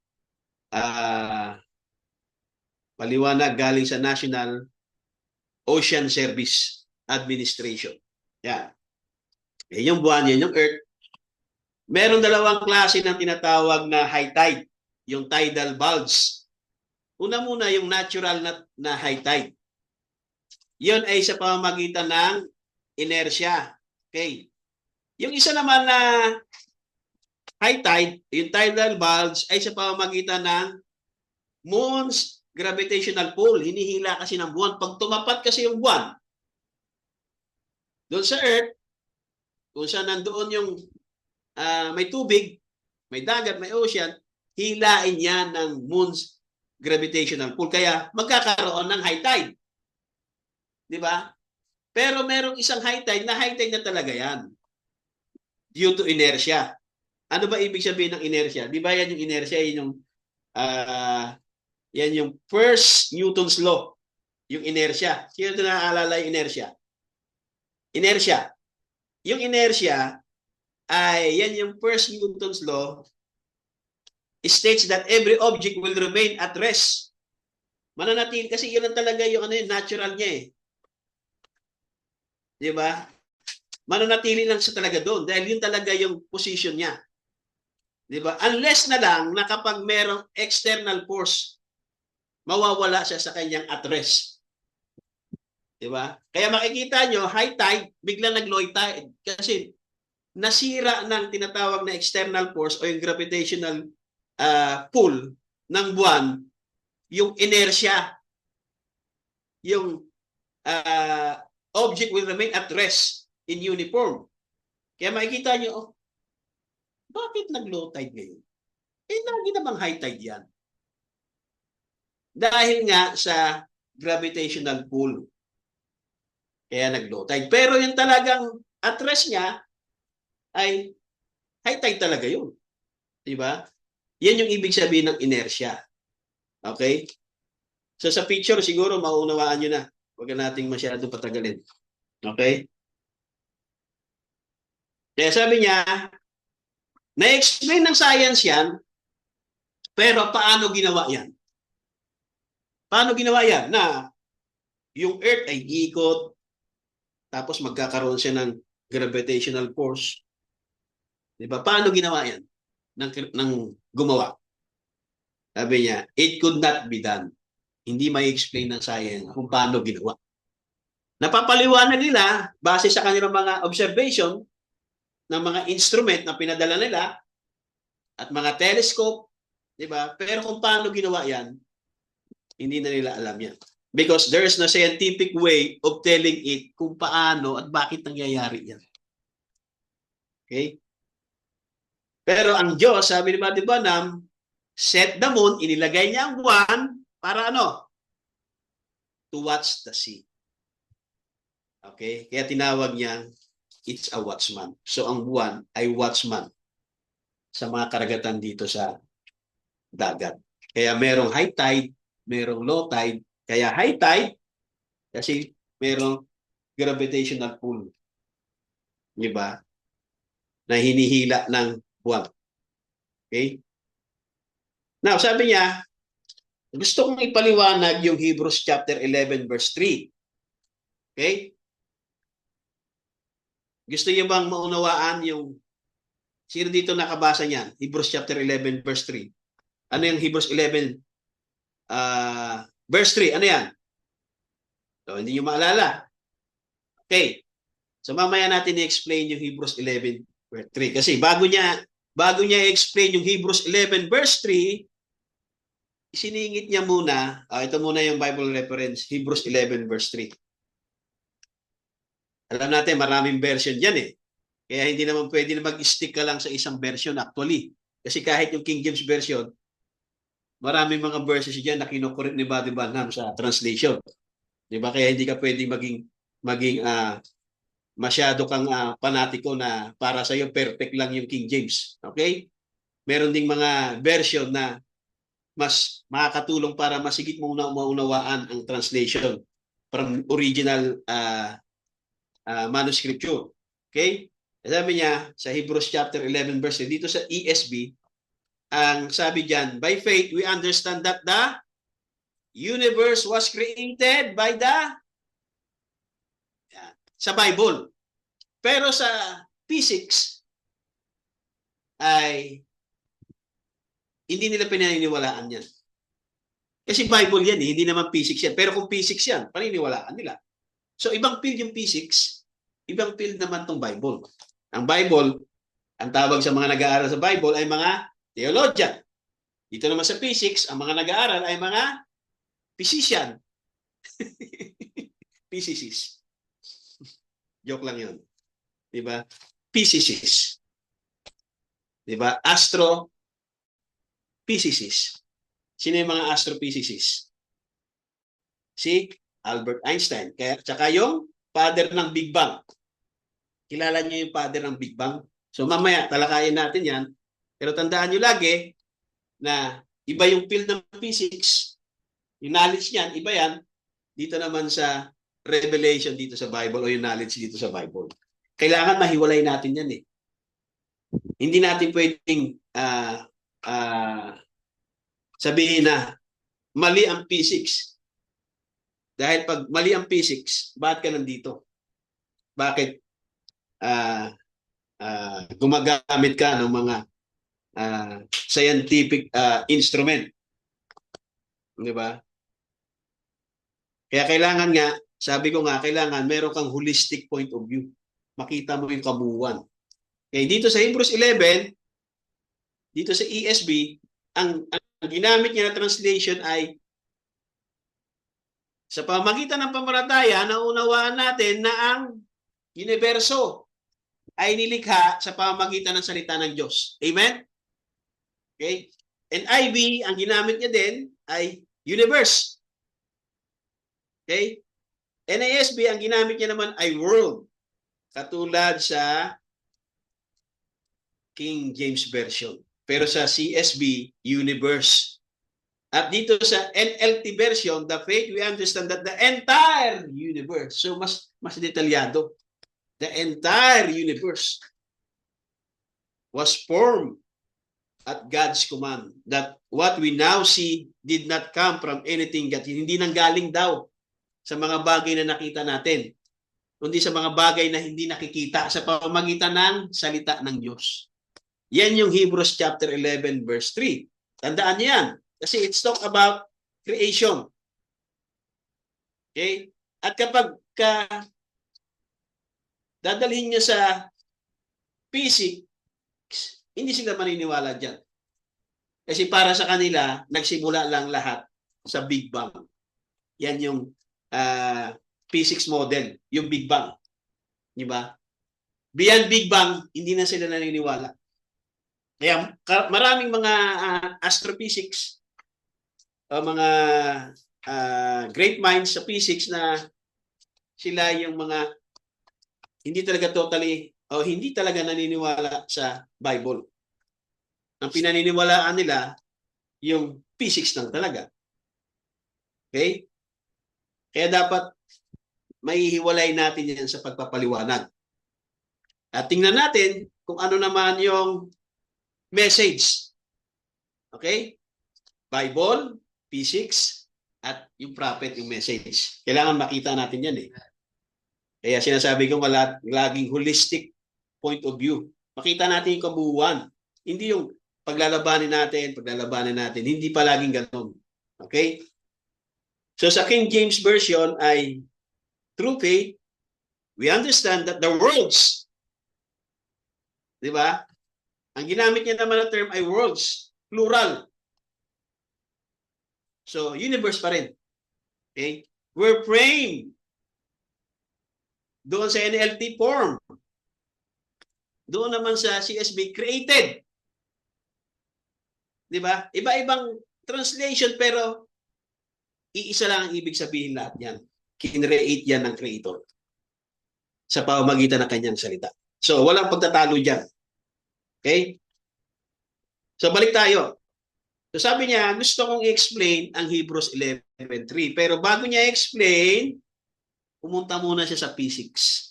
[SPEAKER 1] paliwanag galing sa National Ocean Service Administration. Yan. Yung buwan, yan yung Earth. Meron dalawang klase ng tinatawag na high tide. Yung tidal bulge. Una muna yung natural na high tide. Yun ay sa pamamagitan ng inertia. Okay. Yung isa naman na high tide, yung tidal bulge ay sa pamamagitan ng moon's gravitational pull. Hinihila kasi ng buwan. Pag tumapat kasi yung buwan, doon sa Earth, kung saan nandoon yung may tubig, may dagat, may ocean, hilain yan ng moon's gravitational pull. Kaya magkakaroon ng high tide. Di ba? Pero merong isang high tide na talaga yan. Due to inertia. Ano ba ibig sabihin ng inertia? Di ba yan yung inertia? Yan yung first Newton's law. Yung inertia. Sino ito naaalala yung inertia? Inertia. Yung inertia ay yan yung first Newton's law. It states that every object will remain at rest. Mananatili kasi yun ang talaga yung natural niya eh. Di ba? Mananatili lang siya talaga doon dahil yun talaga yung position niya. Di ba? Unless na lang na kapag merong external force mawawala siya sa kanyang at rest. Diba? Kaya makikita nyo, high tide, biglang nag-low tide. Kasi nasira ng tinatawag na external force o yung gravitational pull ng buwan, yung inertia, yung object will remain at rest in uniform. Kaya makikita nyo, oh, bakit nag-low tide ngayon? Eh, lagi namang high tide yan. Dahil nga sa gravitational pull. Kaya nag-low tide. Pero yung talagang at rest niya ay high tide talaga yun. Diba? Yan yung ibig sabihin ng inertia. Okay? So sa picture, siguro maunawaan nyo na. Huwag nating masyadong patagalin. Okay? Kaya sabi niya, na-explain ng science yan, pero paano ginawa yan? Paano ginawa yan? Na yung Earth ay ikot, tapos magkakaroon siya ng gravitational force. Diba? Paano ginawa yan? Ng gumawa. Sabi niya, it could not be done. Hindi may explain ng science kung paano ginawa. Napapaliwanag nila, base sa kanilang mga observation, ng mga instrument na pinadala nila, at mga telescope, diba? Pero kung paano ginawa yan, hindi na nila alam yan. Because there is no scientific way of telling it kung paano at bakit nangyayari yan. Okay? Pero ang Diyos, sabi ni Brother Branham, set the moon, inilagay niya ang buwan para ano? To watch the sea. Okay? Kaya tinawag niya, it's a watchman. So ang buwan ay watchman sa mga karagatan dito sa dagat. Kaya merong high tide, merong low tide. Kaya high tide, kasi merong gravitational pull. Diba? Na hinihila ng buwan. Okay? Now, sabi niya, gusto kong ipaliwanag yung Hebrews chapter 11 verse 3. Okay? Gusto niyo bang maunawaan yung sino dito nakabasa niyan? Hebrews chapter 11 verse 3. Ano yung Hebrews 11 verse 3? Ano yan? So, hindi niyo maalala. Okay. So mamaya natin i-explain yung Hebrews 11 verse 3 kasi bago niya i-explain yung Hebrews 11 verse 3, isiningit niya muna, ito muna yung Bible reference, Hebrews 11 verse 3. Alam natin, maraming version yan eh. Kaya hindi naman pwede na mag-stick ka lang sa isang version actually. Kasi kahit yung King James Version, maraming mga verses dyan na kinukurit ni Brother Branham sa translation. Diba? Kaya hindi ka pwede maging masyado kang panatiko na para sa iyo perfect lang yung King James. Okay? Meron ding mga version na mas makakatulong para masigit mo na maunawaan ang translation from original manuscripture. Okay? Sabi niya sa Hebrews chapter 11 verse 3, dito sa ESV, ang sabi diyan, by faith we understand that the universe was created by sa Bible. Pero sa physics ay hindi nila pinaniniwalaan yan. Kasi Bible yan hindi naman physics yan. Pero kung physics yan, paniniwalaan nila. So ibang field yung physics, ibang field naman tong Bible. Ang Bible, ang tawag sa mga nag-aaral sa Bible ay mga theologian. Dito naman sa physics, ang mga nag-aaral ay mga physician. Physicist. Joke lang yun. Diba? Physicist. Diba? Astrophysicist. Sino yung mga astrophysicist? Si Albert Einstein. Tsaka yung father ng Big Bang. Kilala niyo yung father ng Big Bang? So mamaya, talakayin natin yan. Pero tandaan niyo lagi na iba yung field ng physics. Yung knowledge niyan, iba yan. Dito naman sa revelation dito sa Bible o yung knowledge dito sa Bible. Kailangan mahiwalay natin yan eh. Hindi natin pwedeng sabihin na mali ang physics. Dahil pag mali ang physics, bakit ka nandito? Bakit gumagamit ka ng mga scientific instrument? Di ba? Kaya kailangan nga, sabi ko nga, kailangan meron kang holistic point of view. Makita mo yung kabuuan. Okay, dito sa Hebrews 11, dito sa ESV, ang ginamit niya na translation ay sa pamagitan ng pamanataya, naunawaan natin na ang universo ay nilikha sa pamamagitan ng salita ng Diyos. Amen? Okay? NIV, ang ginamit niya din ay universe. Okay? NASB, ang ginamit niya naman ay world. Katulad sa King James Version. Pero sa CSB, universe. At dito sa NLT version, the faith, we understand that the entire universe. So mas detalyado. The entire universe was formed at God's command. That what we now see did not come from anything that hindi nanggaling daw sa mga bagay na nakita natin, kundi sa mga bagay na hindi nakikita sa pamamagitan ng salita ng Diyos. Yan yung Hebrews chapter 11 verse 3. Tandaan niyo yan. Kasi it's talk about creation. Okay? At kapag dadalhin niyo sa physics, hindi sila maniniwala dyan. Kasi para sa kanila, nagsimula lang lahat sa Big Bang. Yan yung physics model, yung Big Bang. Di ba? Beyond Big Bang, hindi na sila naniniwala. Kaya maraming mga astrophysics, mga great minds sa physics na sila yung mga hindi talaga totally o hindi talaga naniniwala sa Bible. Ang pinaniniwalaan nila yung physics lang talaga. Okay? Kaya dapat maihiwalay natin yan sa pagpapaliwanag. At tingnan natin kung ano naman yung message. Okay? Bible, physics, at yung prophet, yung message. Kailangan makita natin yan eh. Kaya sinasabi ko laging holistic point of view. Makita natin yung kabuuan. Hindi yung paglalabanin natin. Hindi palaging ganoon. Okay? So sa King James Version ay through faith, we understand that the worlds, di ba? Ang ginamit niya naman na term ay worlds, plural. So, universe pa rin. Okay? We're framed doon sa NLT form. Doon naman sa CSB, created. Di ba? Iba-ibang translation pero iisa lang ang ibig sabihin lahat yan. Kinreate yan ng creator sa pamamagitan ng kanyang salita. So, walang pagtatalo dyan. Okay? So, balik tayo. So, sabi niya, gusto kong i-explain ang Hebrews 11:3. Pero bago niya i-explain, pumunta muna siya sa physics.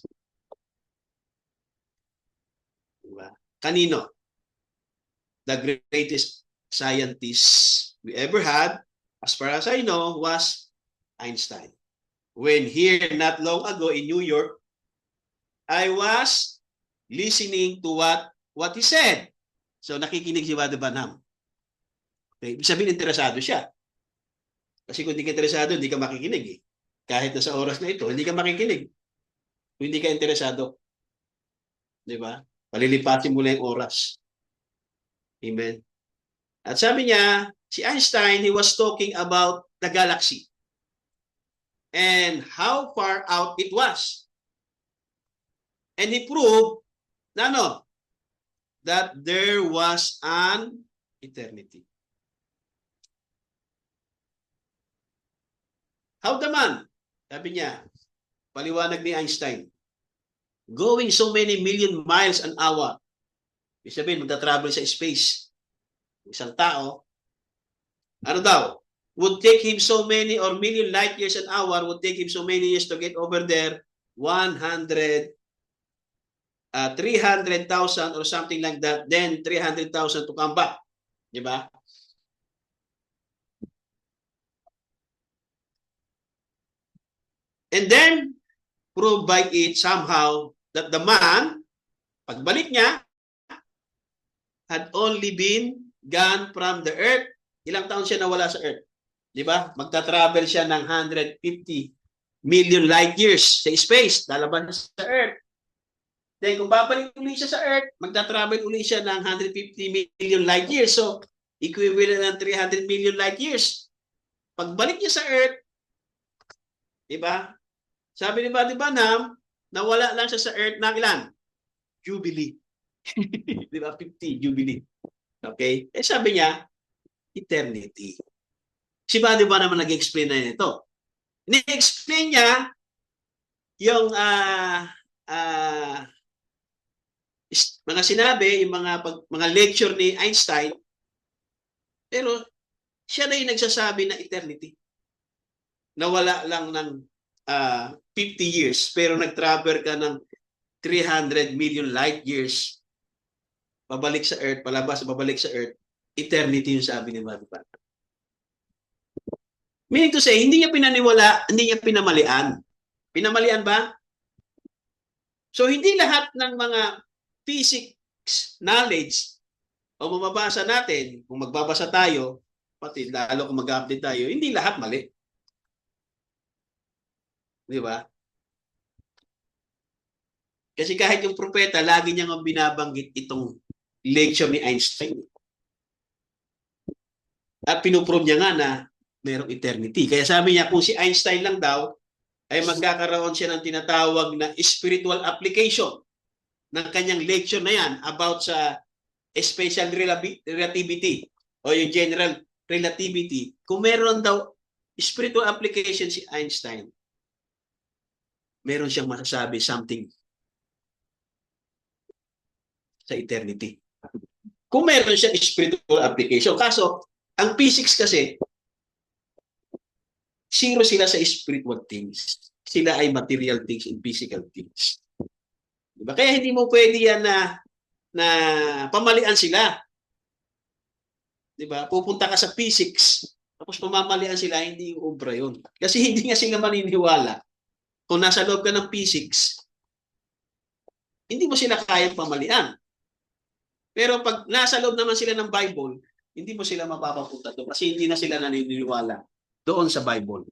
[SPEAKER 1] Diba? Kanino? The greatest scientist we ever had, as far as I know, was Einstein. When here, not long ago in New York, I was listening to what he said. So, nakikinig si Wade Banham. Okay? Ibig sabihin, interesado siya. Kasi kung hindi ka interesado, hindi ka makikinig eh. Kahit na sa oras na ito, hindi ka makikinig. Kung hindi ka interesado. Di ba? Palilipatin mo lang yung oras. Amen. At sabi niya, si Einstein, he was talking about the galaxy and how far out it was. And he proved that there was an eternity. How the man? Sabi niya, paliwanag ni Einstein, going so many million miles an hour. Ibig sabihin, magta-travel sa space. Isang tao, ano daw? Would take him so many or million light years an hour, would take him so many years to get over there, 300,000 or something like that, then 300,000 to come back. Di ba? And then, prove by it somehow that the man, pagbalik niya, had only been gone from the earth. Ilang taon siya nawala sa earth? Di ba? Magta-travel siya ng 150 million light years sa space, lalabas sa Earth. Then kung babalik uli siya sa Earth, magta-travel uli siya ng 150 million light years. So, equivalent ng 300 million light years. Pagbalik niya sa Earth, di ba? Sabi ni Buddy Branham, nawala lang siya sa Earth ng ilan? Jubilee. Di ba? 50 Jubilee. Okay? Eh sabi niya, eternity. Si Buddy Branham naman nag-explain na nito. Ni-explain niya yung mga sinabi, yung mga lecture ni Einstein, pero siya na yung nagsasabi na eternity. Nawala lang ng 50 years, pero nag-travel ka ng 300 million light years, pabalik sa Earth, palabas, pabalik sa Earth, eternity yung sabi ni Buddy Branham. Meaning to say, hindi niya pinaniwala, hindi niya pinamalian. Pinamalian ba? So, hindi lahat ng mga physics knowledge o mababasa natin, kung magbabasa tayo, pati lalo kung mag-update tayo, hindi lahat mali. Di ba? Kasi kahit yung propeta, lagi niya nga binabanggit itong lecture ni Einstein. At pinuprove niya nga na mayroong eternity. Kaya sabi niya, kung si Einstein lang daw, ay magkakaroon siya ng tinatawag na spiritual application ng kanyang lecture na yan about sa special relativity o yung general relativity. Kung meron daw spiritual application si Einstein, meron siyang masasabi something sa eternity. Kung meron siyang spiritual application. Kaso, ang physics kasi, zero sila sa spiritual things. Sila ay material things and physical things. Diba? Kaya hindi mo pwede yan na pamalian sila. Diba? Pupunta ka sa physics, tapos pamamalian sila, hindi yung obra yun. Kasi hindi nga sila maniniwala. Kung nasa loob ka ng physics, hindi mo sila kayang pamalian. Pero pag nasa loob naman sila ng Bible, hindi mo sila mapapapunta doon kasi hindi na sila naniniwala doon sa Bible.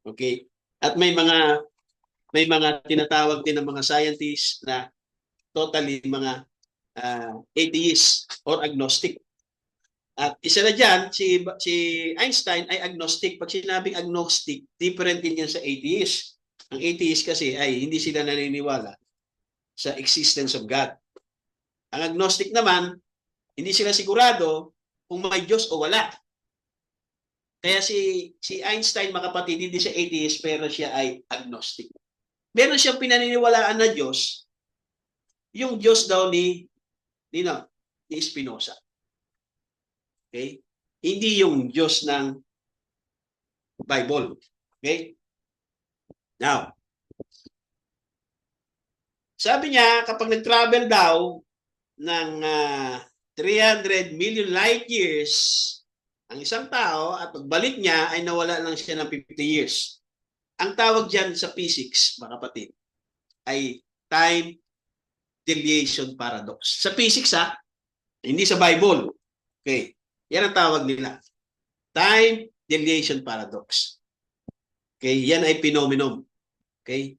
[SPEAKER 1] Okay? At may mga tinatawag din ng mga scientists na totally mga atheist or agnostic. At isa na dyan, si Einstein ay agnostic. Pag sinabing agnostic, different din yan sa atheist. Ang atheist kasi ay hindi sila naniniwala sa existence of God. Ang agnostic naman, hindi sila sigurado kung may Diyos o wala. Kaya si Einstein, makapatid, hindi siya atheist, pero siya ay agnostic. Meron siyang pinaniniwalaan na Diyos, yung Diyos daw ni Spinoza. Okay? Hindi yung Diyos ng Bible. Okay? Now, sabi niya, kapag nag-travel daw ng 300 million light years ang isang tao at pagbalik niya ay nawala lang siya ng 50 years. Ang tawag dyan sa physics, mga kapatid, ay time dilation paradox. Sa physics hindi sa Bible. Okay. Yan ang tawag nila. Time dilation paradox. Okay. Yan ay phenomenon. Okay.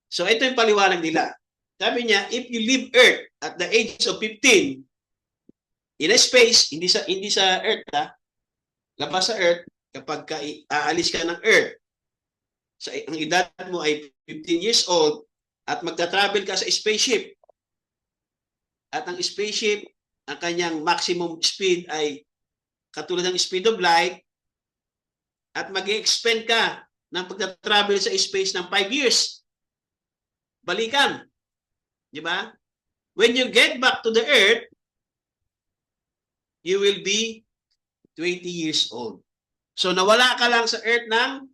[SPEAKER 1] So ito yung paliwanag nila. Sabi niya, if you leave Earth at the age of 15, in a space, hindi sa Earth labas sa Earth, kapag aalis ka ng Earth, ang edad mo ay 15 years old, at magta-travel ka sa spaceship, at ang spaceship, ang kanyang maximum speed ay katulad ng speed of light, at mag-expend ka ng pagta-travel sa space ng 5 years. Balikan. Di ba? When you get back to the Earth, you will be 20 years old. So nawala ka lang sa Earth ng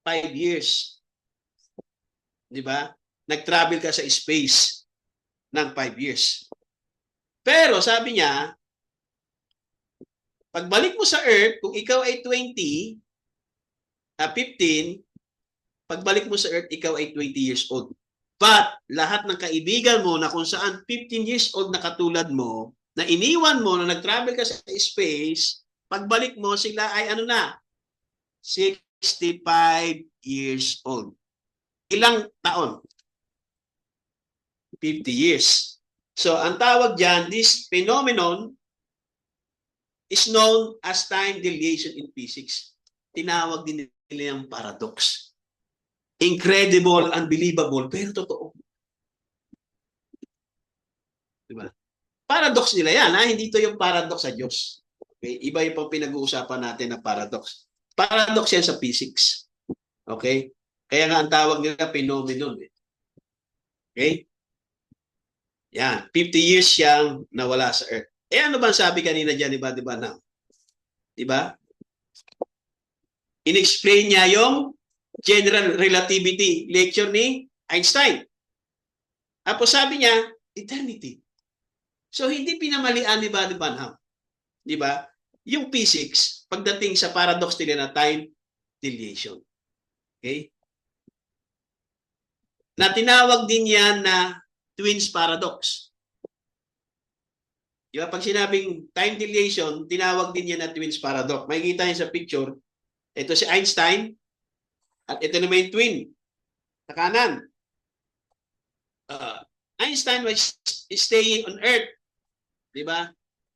[SPEAKER 1] 5 years. Di ba? Nag-travel ka sa space ng 5 years. Pero sabi niya, pagbalik mo sa Earth, kung ikaw ay 15, pagbalik mo sa Earth, ikaw ay 20 years old. But lahat ng kaibigan mo na kung saan 15 years old na katulad mo, na iniwan mo, na nag-travel ka sa space, pagbalik mo, sila ay ano na? 65 years old. Ilang taon? 50 years. So, ang tawag dyan, this phenomenon is known as time dilation in physics. Tinawag din nila yung paradox. Incredible, unbelievable, pero totoo. Diba? Paradox nila yan, ha? Hindi ito yung paradox sa Diyos. Okay? Iba yung pang pinag-uusapan natin na paradox. Paradox yan sa physics. Okay? Kaya nga ang tawag nila phenomenon. Okay? Yan. 50 years siyang nawala sa Earth. Eh ano ba sabi kanina dyan, diba na? Diba? In-explain niya yung general relativity lecture ni Einstein. Tapos sabi niya, eternity. So hindi pinamalian ni Buddy Banham. Diba? Yung physics, pagdating sa paradox nila na time dilation. Okay? Na tinawag din yan na twins paradox. Diba? Pag sinabing time dilation, tinawag din yan na twins paradox. Makikita niyo sa picture, ito si Einstein, at ito naman yung twin. Sa kanan. Einstein was staying on Earth. Diba?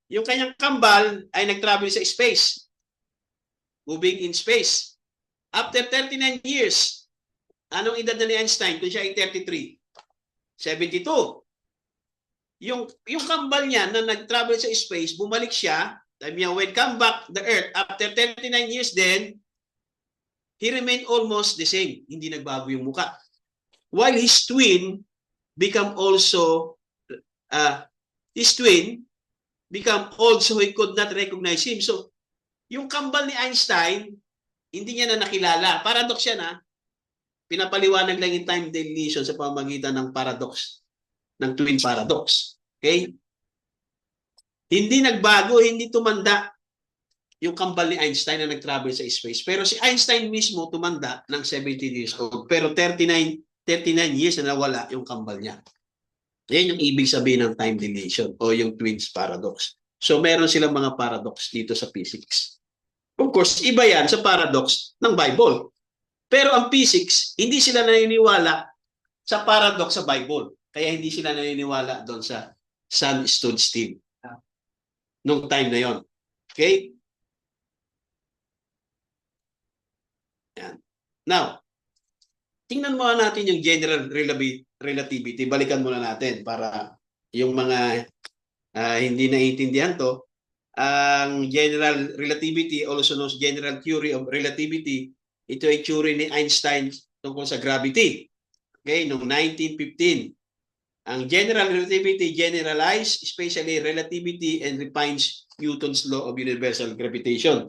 [SPEAKER 1] Yung kanyang kambal ay nag-travel sa space. Moving in space. After 39 years, anong edad na ni Einstein kung siya ay 33? 72. Yung kambal niya na nag-travel sa space, bumalik siya, sabi niya, when come back the Earth, after 39 years then, he remained almost the same. Hindi nagbago yung muka. While his twin become also, old so he could not recognize him. So, yung kambal ni Einstein, hindi niya na nakilala. Paradox yan, ha? Pinapaliwanag lang yung time dilation sa pamamagitan ng paradox, ng twin paradox. Okay? Hindi nagbago, hindi tumanda yung kambal ni Einstein na nag-travel sa space. Pero si Einstein mismo tumanda ng 17 years old. Pero 39 years na nawala yung kambal niya. Yan yung ibig sabihin ng time dilation o yung twins paradox. So meron silang mga paradox dito sa physics. Of course, iba yan sa paradox ng Bible. Pero ang physics, hindi sila naniniwala sa paradox sa Bible. Kaya hindi sila naniniwala doon sa sun stood still. Nung time na yon. Okay? Yan. Now, tingnan muna natin yung general relativity. Balikan muna natin para yung mga hindi naiintindihan to. Ang general relativity, also known as general theory of relativity, ito ay theory ni Einstein tungkol sa gravity. Okay, noong 1915. Ang general relativity generalize, especially relativity, and refines Newton's law of universal gravitation.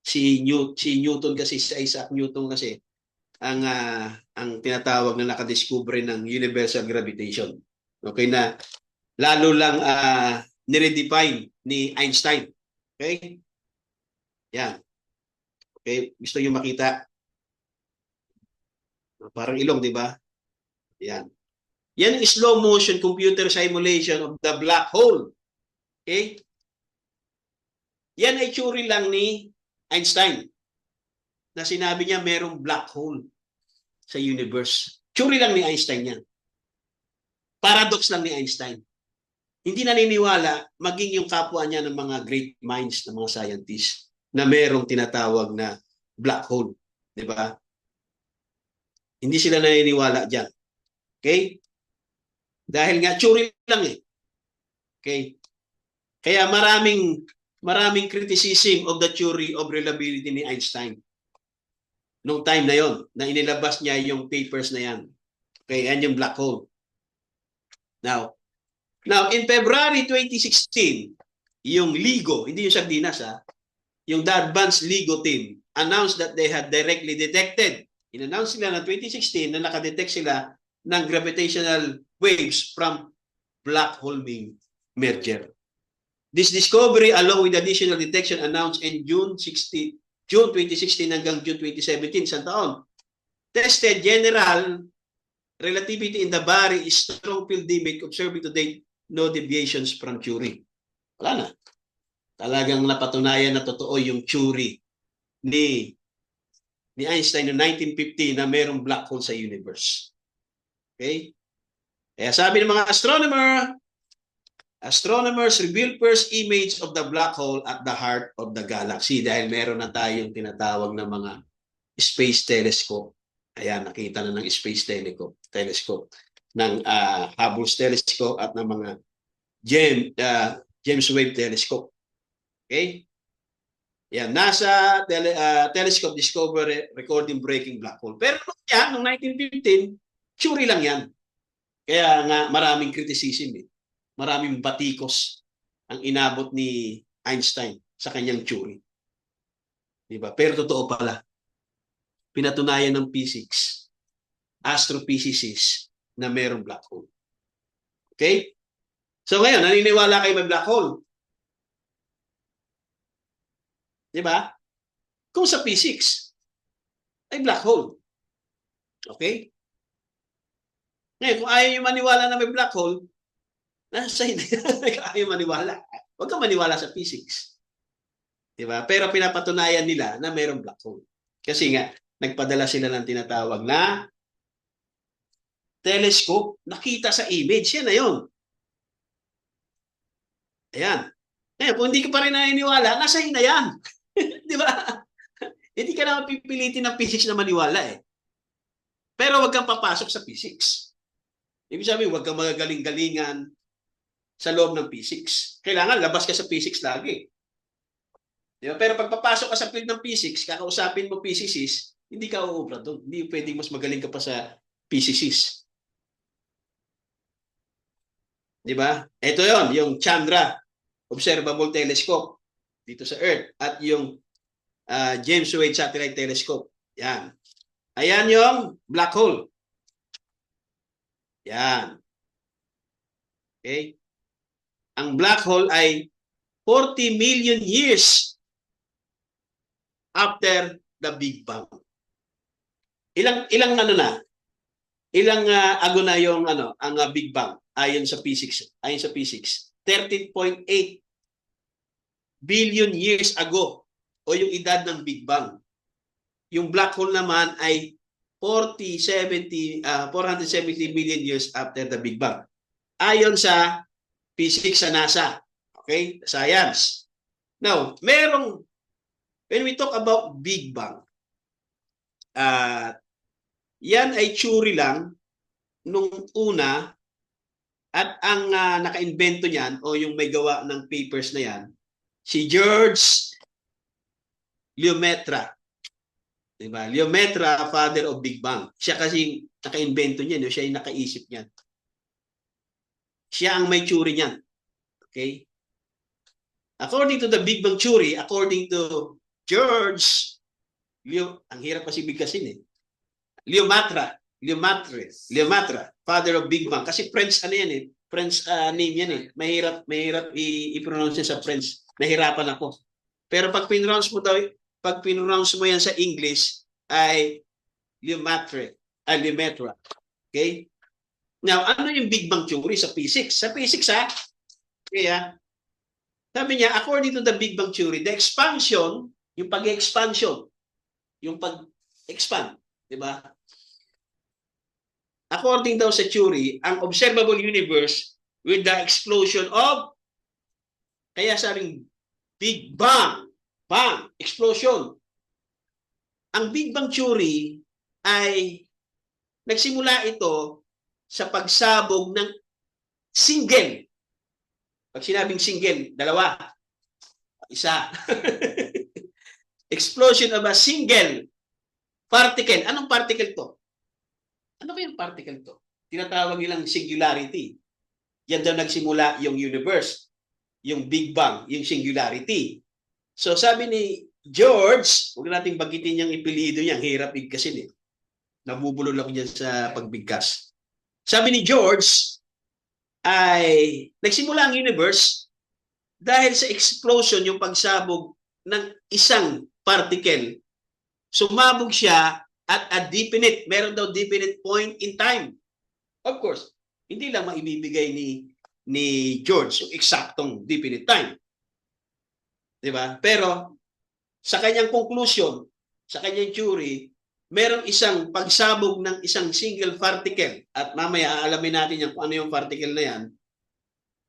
[SPEAKER 1] Si Newton kasi, si Isaac Newton kasi, ang tinatawag na nakadiscover ng universal gravitation. Okay na, lalo lang niredefine ni Einstein. Okay? Yan. Okay, gusto niyo makita? Parang ilong, di ba? Yan. Yan is slow motion computer simulation of the black hole. Okay? Yan ay theory lang ni Einstein na sinabi niya merong black hole sa universe. Theory lang ni Einstein yan. Paradox lang ni Einstein. Hindi naniniwala maging yung kapwa niya ng mga great minds, ng mga scientists na merong tinatawag na black hole. Di ba? Hindi sila naniniwala dyan. Okay? Dahil nga, theory lang eh. Okay? Kaya maraming criticism of the theory of relativity ni Einstein. Nung time na yon, na inilabas niya yung papers na yan. Okay, yan yung black hole. Now, in February 2016, yung LIGO, hindi yung Sardinas yung the Advanced LIGO team announced that they had directly detected. In-announce sila na 2016 na nakadetect sila ng gravitational waves from black hole merger. This discovery, along with additional detection announced in June 2016 hanggang June 2017, isang taon, tested general relativity in the very strong field limit, observing to date no deviations from theory. Wala na. Talagang napatunayan na totoo yung theory ni Einstein noong 1950 na mayroong black hole sa universe. Okay? Kaya sabi ng mga astronomers reveal first image of the black hole at the heart of the galaxy dahil meron na tayong tinatawag na mga space telescope. Ayan, nakita na ng space telescope ng Hubble's telescope at ng mga James Webb telescope. Okay? Yan, NASA telescope discovery recording breaking black hole. Pero yan, noong 1915, theory lang yan. Kaya nga maraming criticism eh. Maraming batikos ang inabot ni Einstein sa kanyang theory. Diba? Pero totoo pala. Pinatunayan ng physics, astrophysicists na mayroong black hole. Okay? So ngayon, naniniwala kayo may black hole? Diba? Kung sa physics, ay black hole. Okay? Ngayon, kung ayaw nyo maniwala na may black hole, nasa hindi ayaw maniwala. Huwag kang maniwala sa physics. Diba? Pero pinapatunayan nila na mayroong black hole. Kasi nga, nagpadala sila ng tinatawag na telescope, nakita sa image. Yan na yun. Ayan. Ngayon, kung hindi ka pa rin naniniwala, nasa na yan. Di ba? Hindi ka naman pipilitin ng physics na maniwala eh. Pero wag kang papasok sa physics. Ibig sabihin, wag kang magagaling-galingan sa loob ng physics. Kailangan labas ka sa physics lagi. Di ba? Pero pag papasok ka sa field ng physics, kakausapin mo physicist, hindi ka uubra doon. Hindi pwedeng mas magaling ka pa sa physicist. Di ba? Ito yon, yung Chandra Observable Telescope dito sa Earth at yung James Webb Satellite Telescope. Yan. Ayan yung black hole. Yan. Okay? Ang black hole ay 40 million years after the Big Bang. Ilang ano na? Ilang ago na yung ang Big Bang ayon sa physics. 13.8 billion years ago o yung edad ng Big Bang. Yung black hole naman ay 470 million years after the Big Bang. Ayon sa physics sa NASA. Okay? Science. Now, when we talk about Big Bang, yan ay theory lang nung una at ang naka-invento niyan o yung may gawa ng papers na yan, si George Lemaitre. Diba? Lemaitre, father of Big Bang. Siya kasi naka-invento niyan, siya yung nakaisip niyan. Siya ang may theory niyan. Okay? According to the Big Bang theory, according to George, ang hirap kasi bigkasin eh. Lemaitre, father of Big Bang. Kasi French yan eh. French name yan eh. Mahirap i-pronounce sa French. Nahirapan ako. Pero pag pinronounce mo yan sa English ay Lemaitre. Okay? Now, ano yung Big Bang theory sa physics? Sa physics kaya sabi niya, according to the Big Bang theory, the expansion, yung pag-expansion, yung pag-expand, di ba? According daw sa theory, ang observable universe with the explosion of, kaya sabing Big Bang, explosion. Ang Big Bang theory ay nagsimula ito sa pagsabog ng single. Pag sinabing single, dalawa. Isa. Explosion of a single particle. Anong particle to? Ano ba yung particle to? Tinatawag nilang singularity. Yan daw nagsimula yung universe. Yung Big Bang, yung singularity. So sabi ni George, huwag nating bagitin yung ipilido niya, hirap bigkasin eh. Nabubulol ako dyan sa pagbigkas. Sabi ni George, ay nagsimula ang universe dahil sa explosion, yung pagsabog ng isang particle. Sumabog siya at a meron daw definite point in time. Of course, hindi lang maibibigay ni ni George, yung eksaktong definite time. Di ba? Pero sa kanyang conclusion, sa kanyang theory, merong isang pagsabog ng isang single particle at mamaya aalamin natin yan kung ano yung particle na yan.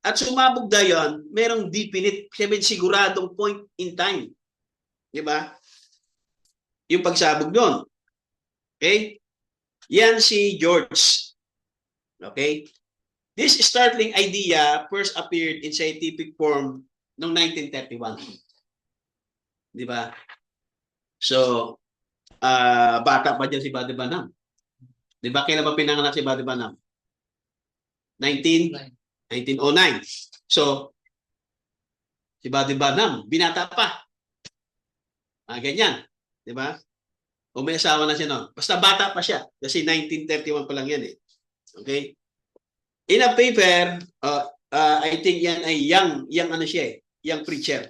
[SPEAKER 1] At sumabog na yan, merong definite, siguradong point in time. Di ba? Yung pagsabog doon. Okay? Yan si George. Okay? This startling idea first appeared in scientific form noong 1931. Di ba? So, bata pa dyan si Buddy Banam. Di ba kailan pa pinanganak si Buddy Banam? 1909. So, si Buddy Banam, binata pa. Ganyan. Di ba? O may asawa na siya noon. Basta bata pa siya. Kasi 1931 pa lang yan eh. Okay? In a paper, I think yan ay young ano siya eh. Young preacher.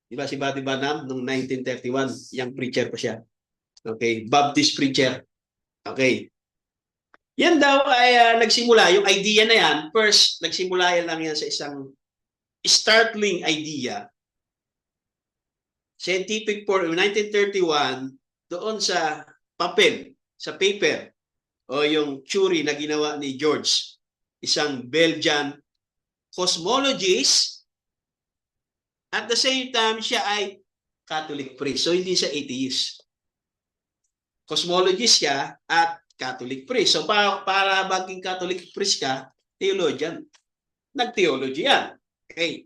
[SPEAKER 1] Di ba si Buddy Banam noong 1931, young preacher pa siya. Okay? Baptist preacher. Okay? Yan daw ay nagsimula, yung idea na yan, first, nagsimula yan lang yan sa isang startling idea. Scientific form, 1931, doon sa papel, sa paper, o yung theory na ginawa ni George, isang Belgian cosmologist, at the same time, siya ay Catholic priest. So, hindi siya atheist. Cosmologist siya at Catholic priest. So, para maging Catholic priest ka, theologian. Nag-theology yan. Okay.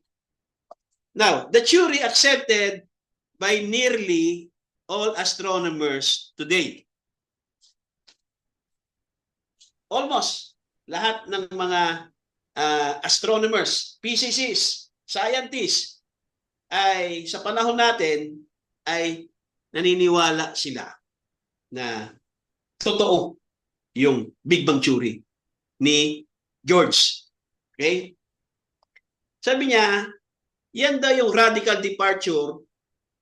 [SPEAKER 1] Now, the theory accepted by nearly all astronomers today. Almost lahat ng mga astronomers, physicists, scientists, ay sa panahon natin ay naniniwala sila na totoo yung Big Bang Theory ni George. Okay? Sabi niya, yan daw yung radical departure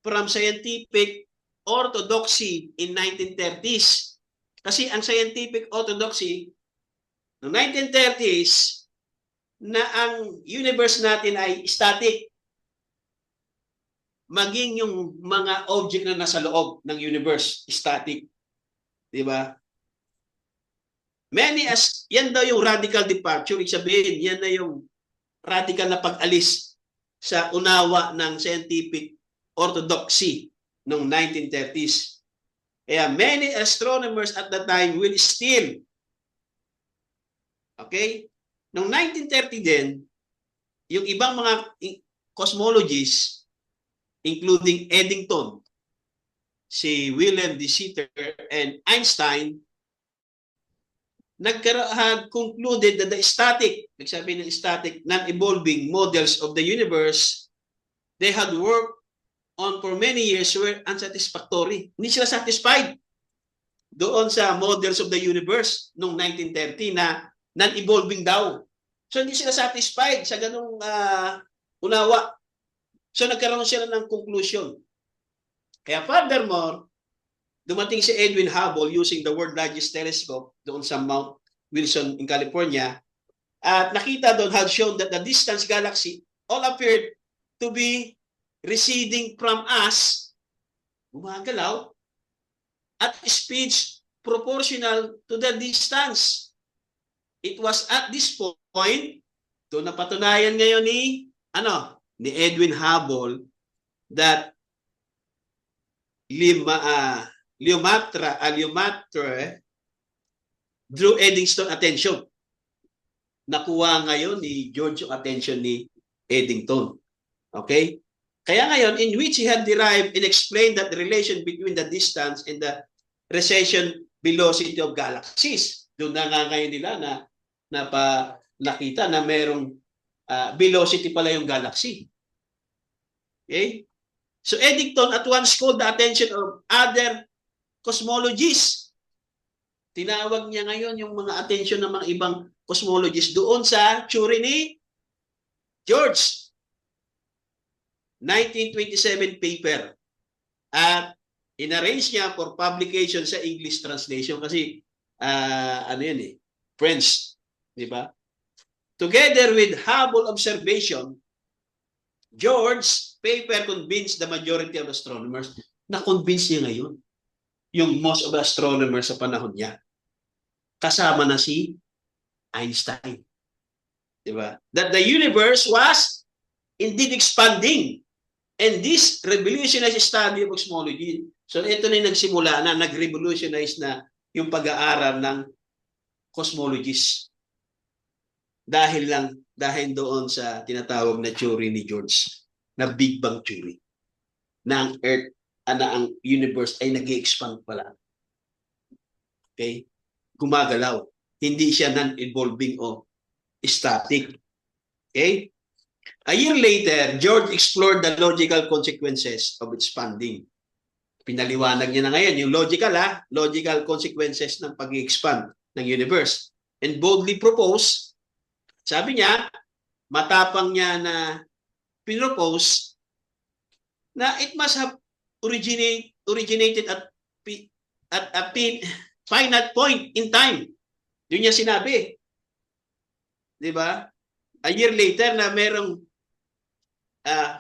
[SPEAKER 1] from scientific orthodoxy in 1930s. Kasi ang scientific orthodoxy noong 1930s na ang universe natin ay static. Maging yung mga object na nasa loob ng universe, static. Diba? Yan daw yung radical departure. Ibig sabihin, yan na yung radical na pag-alis sa unawa ng scientific orthodoxy noong 1930s. Kaya many astronomers at that time will still, okay? Noong 1930 din, yung ibang mga cosmologists, including Eddington, si Wilhelm de Sitter, and Einstein, had concluded that the static, nagsabi ng static, non-evolving models of the universe they had worked on for many years were unsatisfactory. Hindi sila satisfied doon sa models of the universe noong 1930 na non-evolving daw. So hindi sila satisfied sa ganung unawa. So nagkaroon sila ng conclusion. Kaya furthermore, dumating si Edwin Hubble using the world's largest telescope doon sa Mount Wilson in California. At nakita doon had shown that the distant galaxy all appeared to be receding from us, gumagalaw, at speeds proportional to the distance. It was at this point, doon napatunayan ngayon ni Edwin Hubble that Lemaitre drew Eddington attention. Nakuha ngayon ni George yung attention ni Eddington. Okay? Kaya ngayon, in which he had derived and explained that the relation between the distance and the recession velocity of galaxies. Doon na nga ngayon nila nakita na merong velocity pala yung galaxy. Okay? So Eddington at once called the attention of other cosmologists. Tinawag niya ngayon yung mga attention ng mga ibang cosmologists doon sa theory ni George. 1927 paper. At inarrange niya for publication sa English translation kasi French, di ba? Together with Hubble observation, George's paper convinced the majority of astronomers. Na-convince niya ngayon yung most of the astronomers sa panahon niya. Kasama na si Einstein. Diba? That the universe was indeed expanding. And this revolutionized study of cosmology. So ito na yung nagsimula na, nag-revolutionize na yung pag-aaral ng cosmologists. Dahil doon sa tinatawag na theory ni George, na Big Bang theory. Na ang Earth, na ang universe ay nag-expand pala. Okay? Gumagalaw. Hindi siya non-evolving o static. Okay? A year later, George explored the logical consequences of expanding. Pinaliwanag niya na ngayon yung logical consequences ng pag-expand ng universe. And boldly proposed, sabi niya, matapang niya na pinropose na it must have originated at a finite point in time. Yun niya sinabi. Di ba? A year later na merong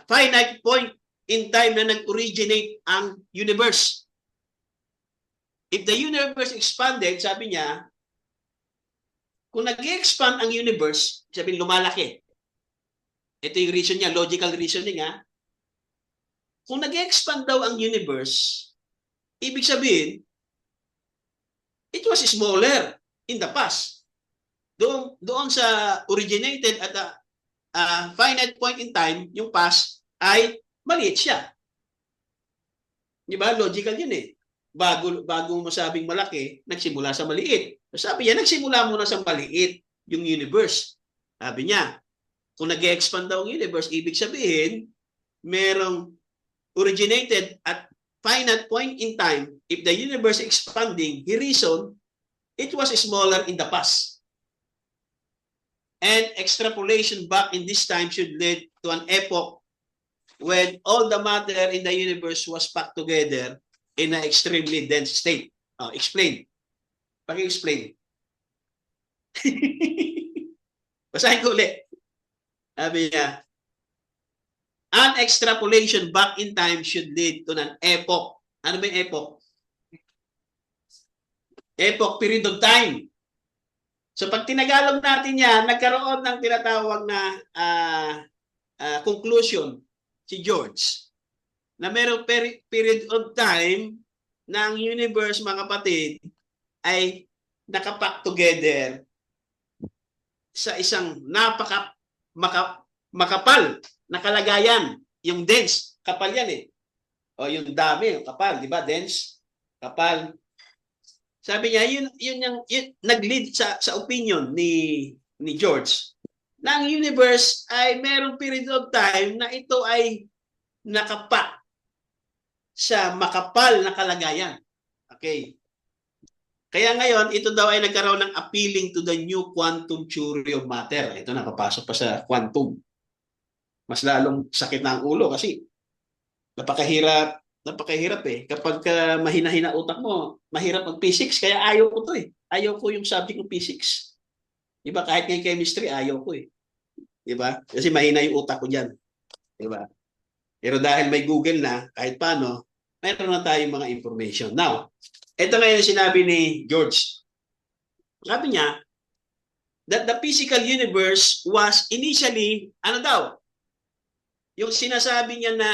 [SPEAKER 1] finite point in time na nag-originate ang universe. If the universe expanded, sabi niya, kung nag-expand ang universe, sabi lumalaki. Ito yung reason niya, logical reasoning ha. Kung nag-expand daw ang universe, ibig sabihin, it was smaller in the past. Doon sa originated at a finite point in time, yung past, ay maliit siya. Di ba? Logical yun eh. Bago masabing malaki, nagsimula sa maliit. Sabi niya, nagsimula muna sa maliit yung universe. Sabi niya, kung nag-expand daw ang universe, ibig sabihin, merong originated at finite point in time. If the universe expanding, he reasoned, it was smaller in the past. And extrapolation back in this time should lead to an epoch when all the matter in the universe was packed together in an extremely dense state. Explain. Paki-explain. Basahin ko ulit. Sabi niya, an extrapolation back in time should lead to an epoch. Ano ba yung epoch? Epoch, period of time. So pag tinagalog natin yan, nagkaroon ng tinatawag na conclusion si George na mayroong period of time na ang universe, mga kapatid, ay nakapack together sa isang makapal na kalagayan. Yung dense, kapal yan eh. O yung dami, yung kapal, di ba? Dense, kapal. Sabi niya, yun nag-lead sa opinion ni George na ang universe ay merong period of time na ito ay nakapack sa makapal na kalagayan. Okay. Kaya ngayon, ito daw ay nagkaroon ng appealing to the new quantum theory of matter. Ito nakapasok pa sa quantum. Mas lalong sakit na ang ulo kasi napakahirap eh. Kapag mahina-hina utak mo, mahirap mag-physics. Kaya ayaw ko to eh. Ayaw ko yung subject ng physics. Diba? Kahit ng chemistry, ayaw ko eh. Diba? Kasi mahina yung utak ko dyan. Diba? Pero dahil may Google na, kahit paano, mayroon na tayong mga information. Now, ito ngayon sinabi ni George. Sabi niya, that the physical universe was initially, ano daw? Yung sinasabi niya na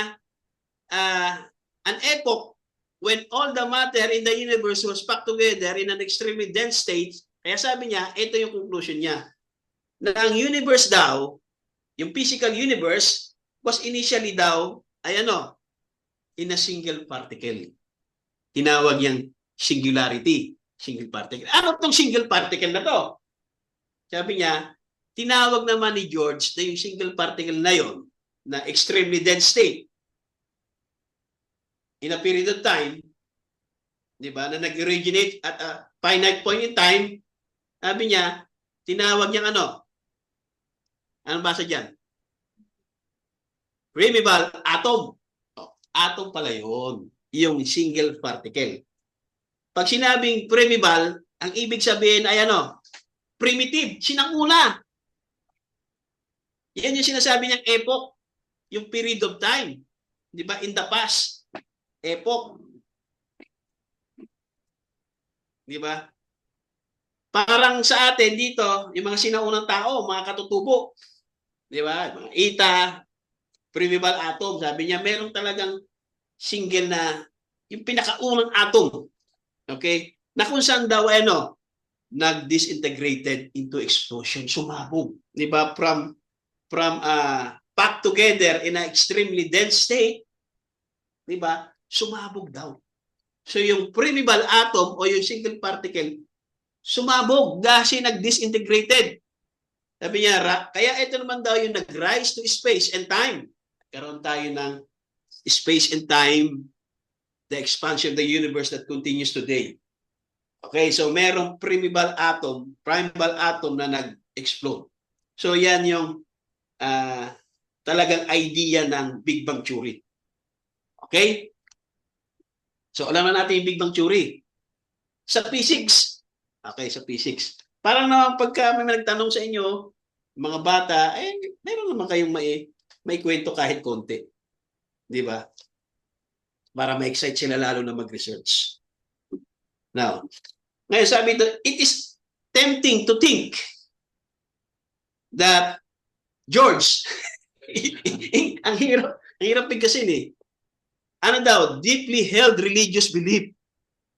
[SPEAKER 1] an epoch when all the matter in the universe was packed together in an extremely dense state. Kaya sabi niya, ito yung conclusion niya. Na ang universe daw, yung physical universe, was initially daw, ay ano, in a single particle. Tinawag niyang singularity, single particle. Ano itong single particle na to? Sabi niya, tinawag naman ni George na yung single particle na yon, na extremely dense state, in a period of time, di ba, na nag-originate at a finite point in time, sabi niya, tinawag niyang ano? Anong basa dyan? Primeval atom. Atom pala yun. Yung single particle. Pag sinabing primeval, ang ibig sabihin ay ano? Primitive. Sinangula. Yan yung sinasabi niyang epoch, yung period of time. Di ba? In the past. Epoch. Di ba? Parang sa atin dito, yung mga sinaunang tao, mga katutubo. Di ba? Mga ita, primeval atom. Sabi niya, meron talagang single na, yung pinakaunang atom. Okay? Na kung saan daw, nag-disintegrated into explosion, sumabog. Di ba? From packed together in an extremely dense state, di ba? Sumabog daw. So yung primeval atom o yung single particle, sumabog kasi nag-disintegrated. Sabi niya, kaya ito naman daw yung nag-rise to space and time. Karoon tayo ng space and time, the expansion of the universe that continues today. Okay, so merong primeval atom na nag-explode. So yan yung talagang idea ng Big Bang Theory. Okay? So alam na natin yung Big Bang Theory. Sa physics. Okay, sa physics. Parang naman pagka may nagtanong sa inyo, mga bata, meron naman kayong may kwento kahit konti. Di ba? Para ma-excite sila lalo na mag-research. Now, ngayon sabi ito, it is tempting to think that George, ang hirap bigkasin eh. Ano daw, deeply held religious belief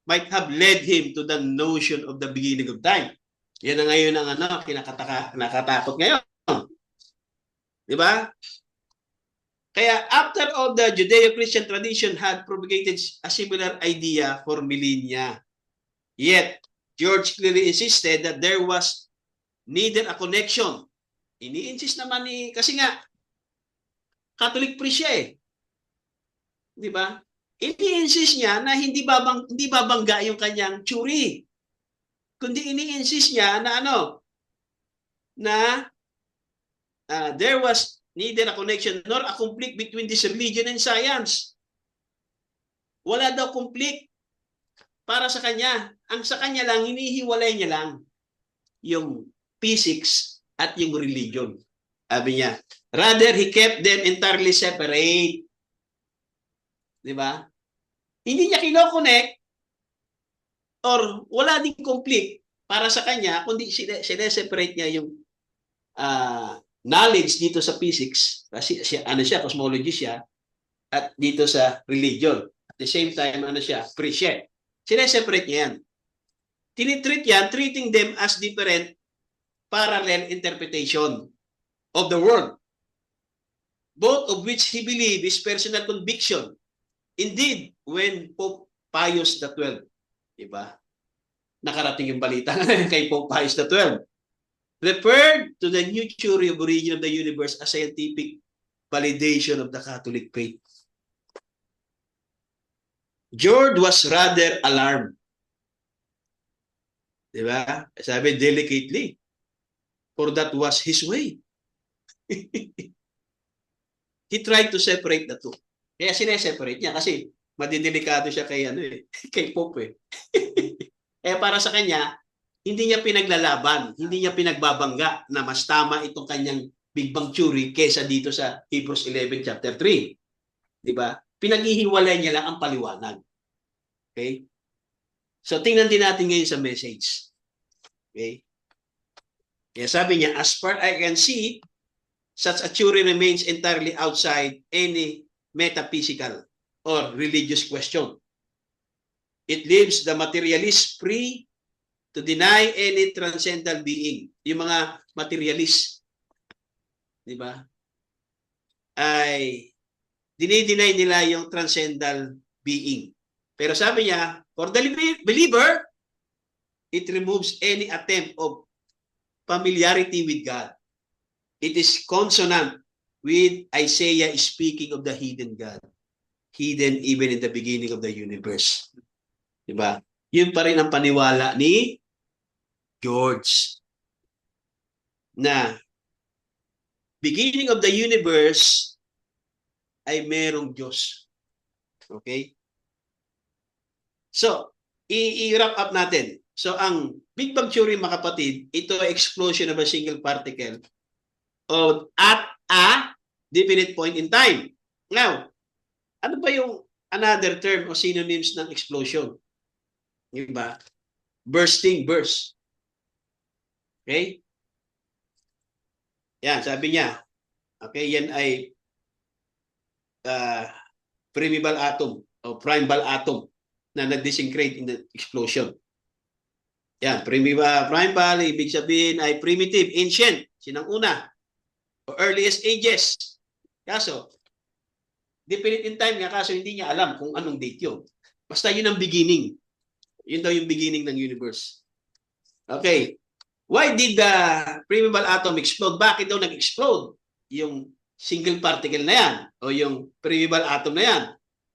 [SPEAKER 1] might have led him to the notion of the beginning of time. Yan na ngayon ang nakatakot ngayon. Di ba? Kaya after all, the Judeo-Christian tradition had propagated a similar idea for millennia. Yet, George clearly insisted that there was neither a connection. Ini-insist naman kasi nga, Catholic priest siya eh. Di ba? Ini-insist niya na hindi babangga yung kanyang theory. Kundi ini-insist niya na there was neither a connection nor a conflict between this religion and science. Wala daw conflict para sa kanya. Ang sa kanya lang, hinihiwalay niya lang yung physics at yung religion. Sabi niya, rather he kept them entirely separate. Di ba? Hindi niya kino-connect or wala ding conflict para sa kanya, kundi sineseparate niya yung knowledge dito sa physics, kasi cosmology siya, at dito sa religion. At the same time, priest siya. Sineseparate niya yan. Tinitreat yan, treating them as different parallel interpretation of the world, both of which he believes is personal conviction. Indeed, when Pope Pius XII, diba? Nakarating yung balita kay Pope Pius XII, referred to the new theory of origin of the universe as scientific validation of the Catholic faith. George was rather alarmed. Diba? Sabi delicately, for that was his way. He tried to separate the two. Kaya sineseparate niya kasi madidelikado siya kay kay Pope eh. Eh para sa kanya, hindi niya pinaglalaban, hindi niya pinagbabangga na mas tama itong kanyang Big Bang Theory kaysa dito sa Hebrews 11 chapter 3. 'Di ba? Pinaghihiwalay niya lang ang paliwanag. Okay? So tingnan din natin ngayon sa message. Okay? Kaya sabi niya, as far I can see, such a theory remains entirely outside any metaphysical or religious question. It leaves the materialist free to deny any transcendental being. Yung mga materialist, di ba? Ay dinideny nila yung transcendental being. Pero sabi niya, for the believer, it removes any attempt of familiarity with God. It is consonant with Isaiah speaking of the hidden God. Hidden even in the beginning of the universe. Diba? Yun pa rin ang paniwala ni George. Na beginning of the universe ay merong Diyos. Okay? So, i-wrap up natin. So, ang Big Bang Theory, mga kapatid, ito ay explosion of a single particle at a definite point in time. Now, ano ba yung another term o synonyms ng explosion? Diba? Bursting, burst. Okay? Yan, sabi niya. Okay, yan ay primeval atom o primeval atom na nag-disintegrate in the explosion. Yan, primeval, ibig sabihin ay primitive, ancient, sinang-una, o earliest ages. Kaso, definite in time nga, kaso hindi niya alam kung anong date yun. Basta yun ang beginning. Yun daw yung beginning ng universe. Okay. Why did the primeval atom explode? Bakit daw nag-explode? Yung single particle na yan o yung primeval atom na yan.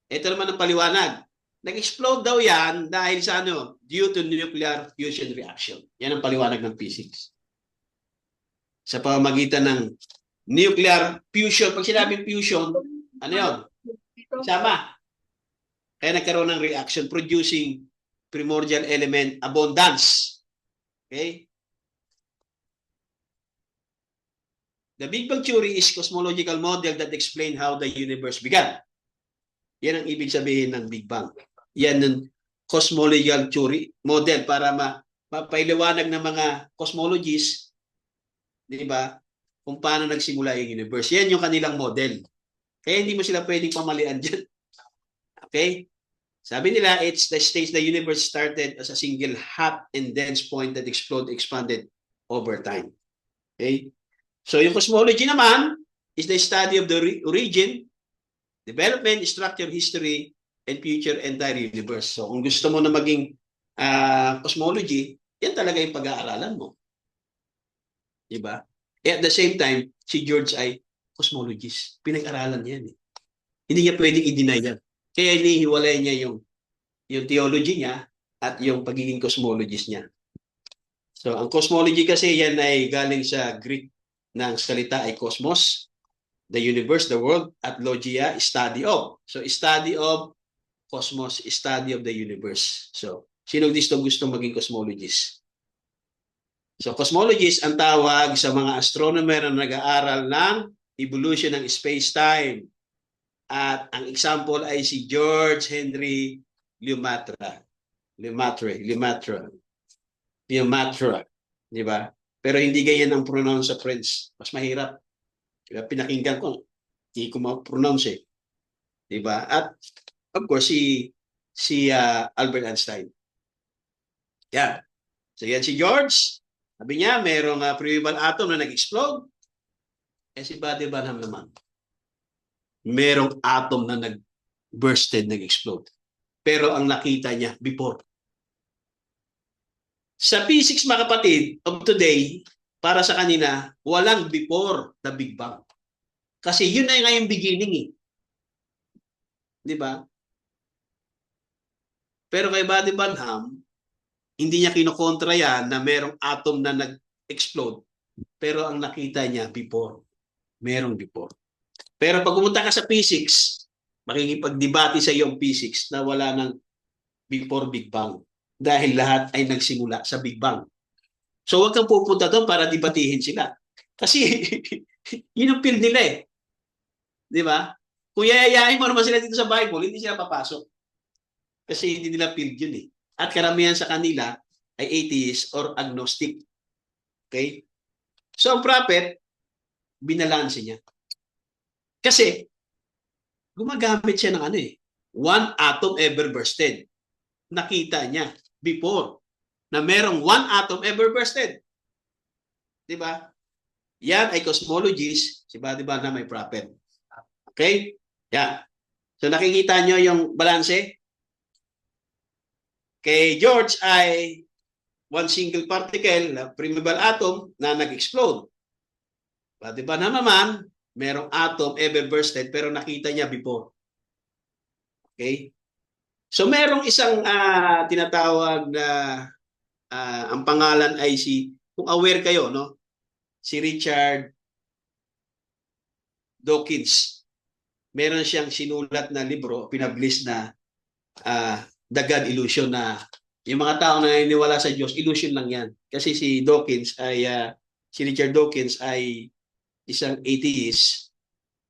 [SPEAKER 1] Ito naman ang paliwanag. Nag-explode daw yan dahil sa ano? Due to nuclear fusion reaction. Yan ang paliwanag ng physics. Sa pamamagitan ng nuclear fusion. Pag sinabing fusion, ano yun? Sama. Kaya nagkaroon ng reaction producing primordial element abundance. Okay? The Big Bang Theory is cosmological model that explain how the universe began. Yan ang ibig sabihin ng Big Bang. Yan ang cosmological theory model para mapailiwanag ng mga cosmologists, di ba, kung paano nagsimula yung universe. Yan yung kanilang model. Kaya hindi mo sila pwedeng pamalian dyan. Okay? Sabi nila, it's the stage the universe started as a single hot and dense point that expanded over time. Okay? So yung cosmology naman is the study of the origin, development, structure, history, and future entire universe. So kung gusto mo na maging cosmology, yan talaga yung pag-aaralan mo. Diba? At the same time, si George ay cosmologist. Pinag-aralan niya yan. Hindi niya pwedeng i-deny yan. Kaya inihiwalay niya yung theology niya at yung pagiging cosmologist niya. So ang cosmology kasi yan ay galing sa Greek na ang salita ay cosmos, the universe, the world, at logia, study of. So study of cosmos, study of the universe. So sino gusto maging cosmologist? So cosmologist ang tawag sa mga astronomer na nag-aaral ng evolution ng space-time. At ang example ay si George Henry Lemaitre. Di ba? Pero hindi ganyan ang pronounce sa French. Mas mahirap. Diba? Pinakinggan ko, hindi ko ma-pronounce eh. Di ba? At of course, si Albert Einstein. Yan. So yan si George. Sabi niya, merong primeval atom na nag-explode. Eh si Buddy Branham naman. Merong atom na nag-bursted, nag-explode. Pero ang nakita niya before. Sa physics, mga kapatid, of today, para sa kanina, walang before the Big Bang. Kasi yun na nga yung beginning eh. Di ba? Pero kay Buddy Branham, hindi niya kinokontra yan na merong atom na nag-explode. Pero ang nakita niya before. Merong before. Pero pag pumunta ka sa physics, makikipagdebate sa iyo ang physics na wala ng before Big Bang. Dahil lahat ay nagsimula sa Big Bang. So huwag kang pupunta doon para debatihin sila. Kasi yun ang field nila eh. Di ba? Kung yayayain mo naman sila dito sa Bible, hindi sila papasok. Kasi hindi nila field yun eh. At karamihan sa kanila ay atheist or agnostic. Okay? So ang prophet, binalanse niya. Kasi, gumagamit siya ng ano eh. One atom ever bursted. Nakita niya before na merong one atom ever bursted. Diba? Yan ay cosmologist. Si Buddy Branham may prophet. Okay? Yan. So nakikita nyo yung balanse? Kay George ay one single particle, primeval atom na nag-explode. Buddy Branham naman, merong atom ever bursted pero nakita niya before. Okay? So merong isang tinatawag na ang pangalan ay kung aware kayo, no? Si Richard Dawkins. Meron siyang sinulat na libro, pinablis na The God Illusion, na yung mga tao na naniniwala sa Diyos, illusion lang yan. Kasi si Richard Dawkins ay isang atheist,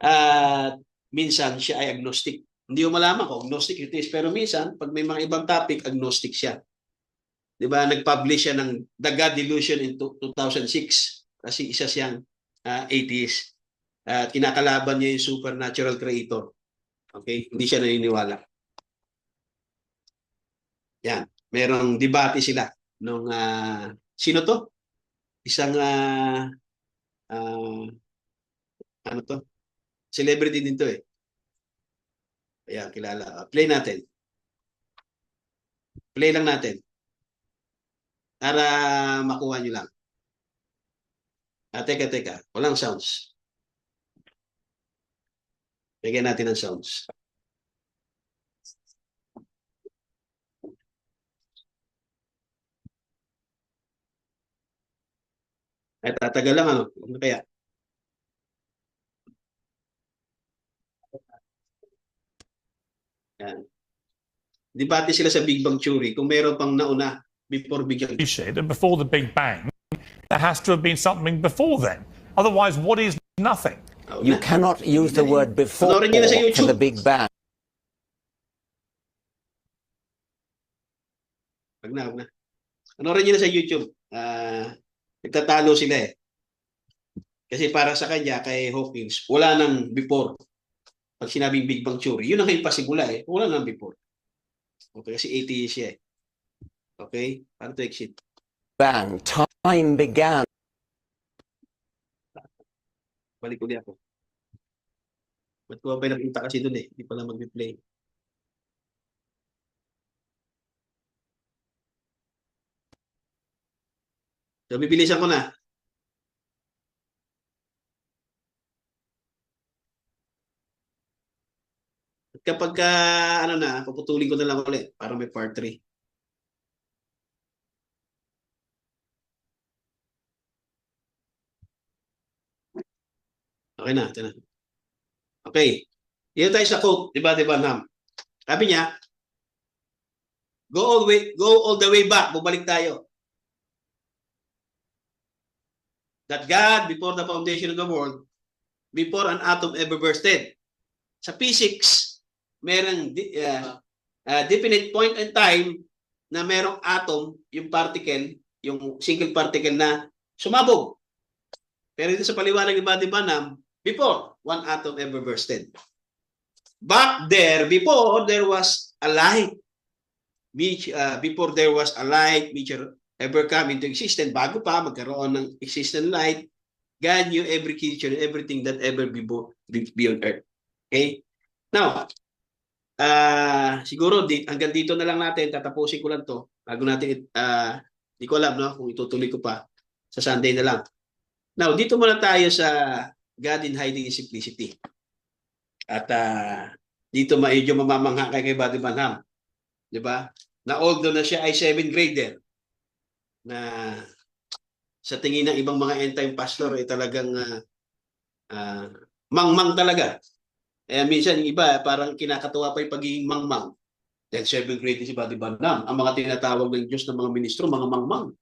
[SPEAKER 1] at minsan siya ay agnostic. Hindi mo malaman kung agnostic it is, pero minsan, pag may mga ibang topic, agnostic siya. Di ba? Nag-publish siya ng The God Delusion in 2006 kasi isa siyang atheist. At kinakalaban niya yung supernatural creator. Okay? Hindi siya naniniwala. Yan. Merong debate sila nung sino to? Isang ano to? Celebrity din to eh. Ayan, kilala. Play natin. Play lang natin. Para makuha nyo lang. Teka. Walang sounds. Bigyan natin ng sounds. Ay, tatagal lang ano? Ano kaya? Yan. Debate sila sa Big Bang Theory kung meron pang nauna before Big Bang.
[SPEAKER 2] And before the Big Bang, there has to have been something before then. Otherwise, what is nothing?
[SPEAKER 3] You cannot use the word before for the Big Bang.
[SPEAKER 1] Wag na. Panoorin nyo na sa YouTube. Nagtatalo sila eh. Kasi para sa kanya, kay Hawkins, wala nang before. Pag sinabing Big Bang Theory, yun ang impossible eh. Wala nang before. Okay, kasi 80 siya eh. Okay? Paano to exit?
[SPEAKER 3] Bang. Time began.
[SPEAKER 1] Balik ulit ako. Ba't ko ba nakita kasi dun eh? Hindi pala mag-replay. So, bibilisan ko na. At kapag ano na, puputulin ko na lang ulit para may part 3. Okay na, ito na. Okay. Dito tayo sa quote, di ba, Nam? Sabi niya, go all the way back, bumalik tayo. That God, before the foundation of the world, before an atom ever bursted. Sa physics, merong definite point in time na merong atom, yung particle, yung single particle na sumabog. Pero dito sa paliwanag ni Buddy Branham, before one atom ever bursted. Back there, before there was a light, which before there was a light which ever come into existence, bago pa magkaroon ng existent light, God knew every creature, everything that ever be on earth. Okay? Now, siguro hanggang dito na lang natin, tatapusin ko lang to, bago natin, di ko alam no, kung itutuloy ko pa, sa Sunday na lang. Now, dito muna tayo sa God in hiding simplicity. At dito medyo mamamangha kay Buddy Branham. Di ba? Na although na siya ay 7th grader, na sa tingin ng ibang mga end-time pastor ay talagang mangmang talaga. Minsan yung iba parang kinakatuwa pa yung pagiging mangmang. Then 7th grade si Buddy Branham. Ang mga tinatawag ng Diyos ng mga ministro, mga mangmang.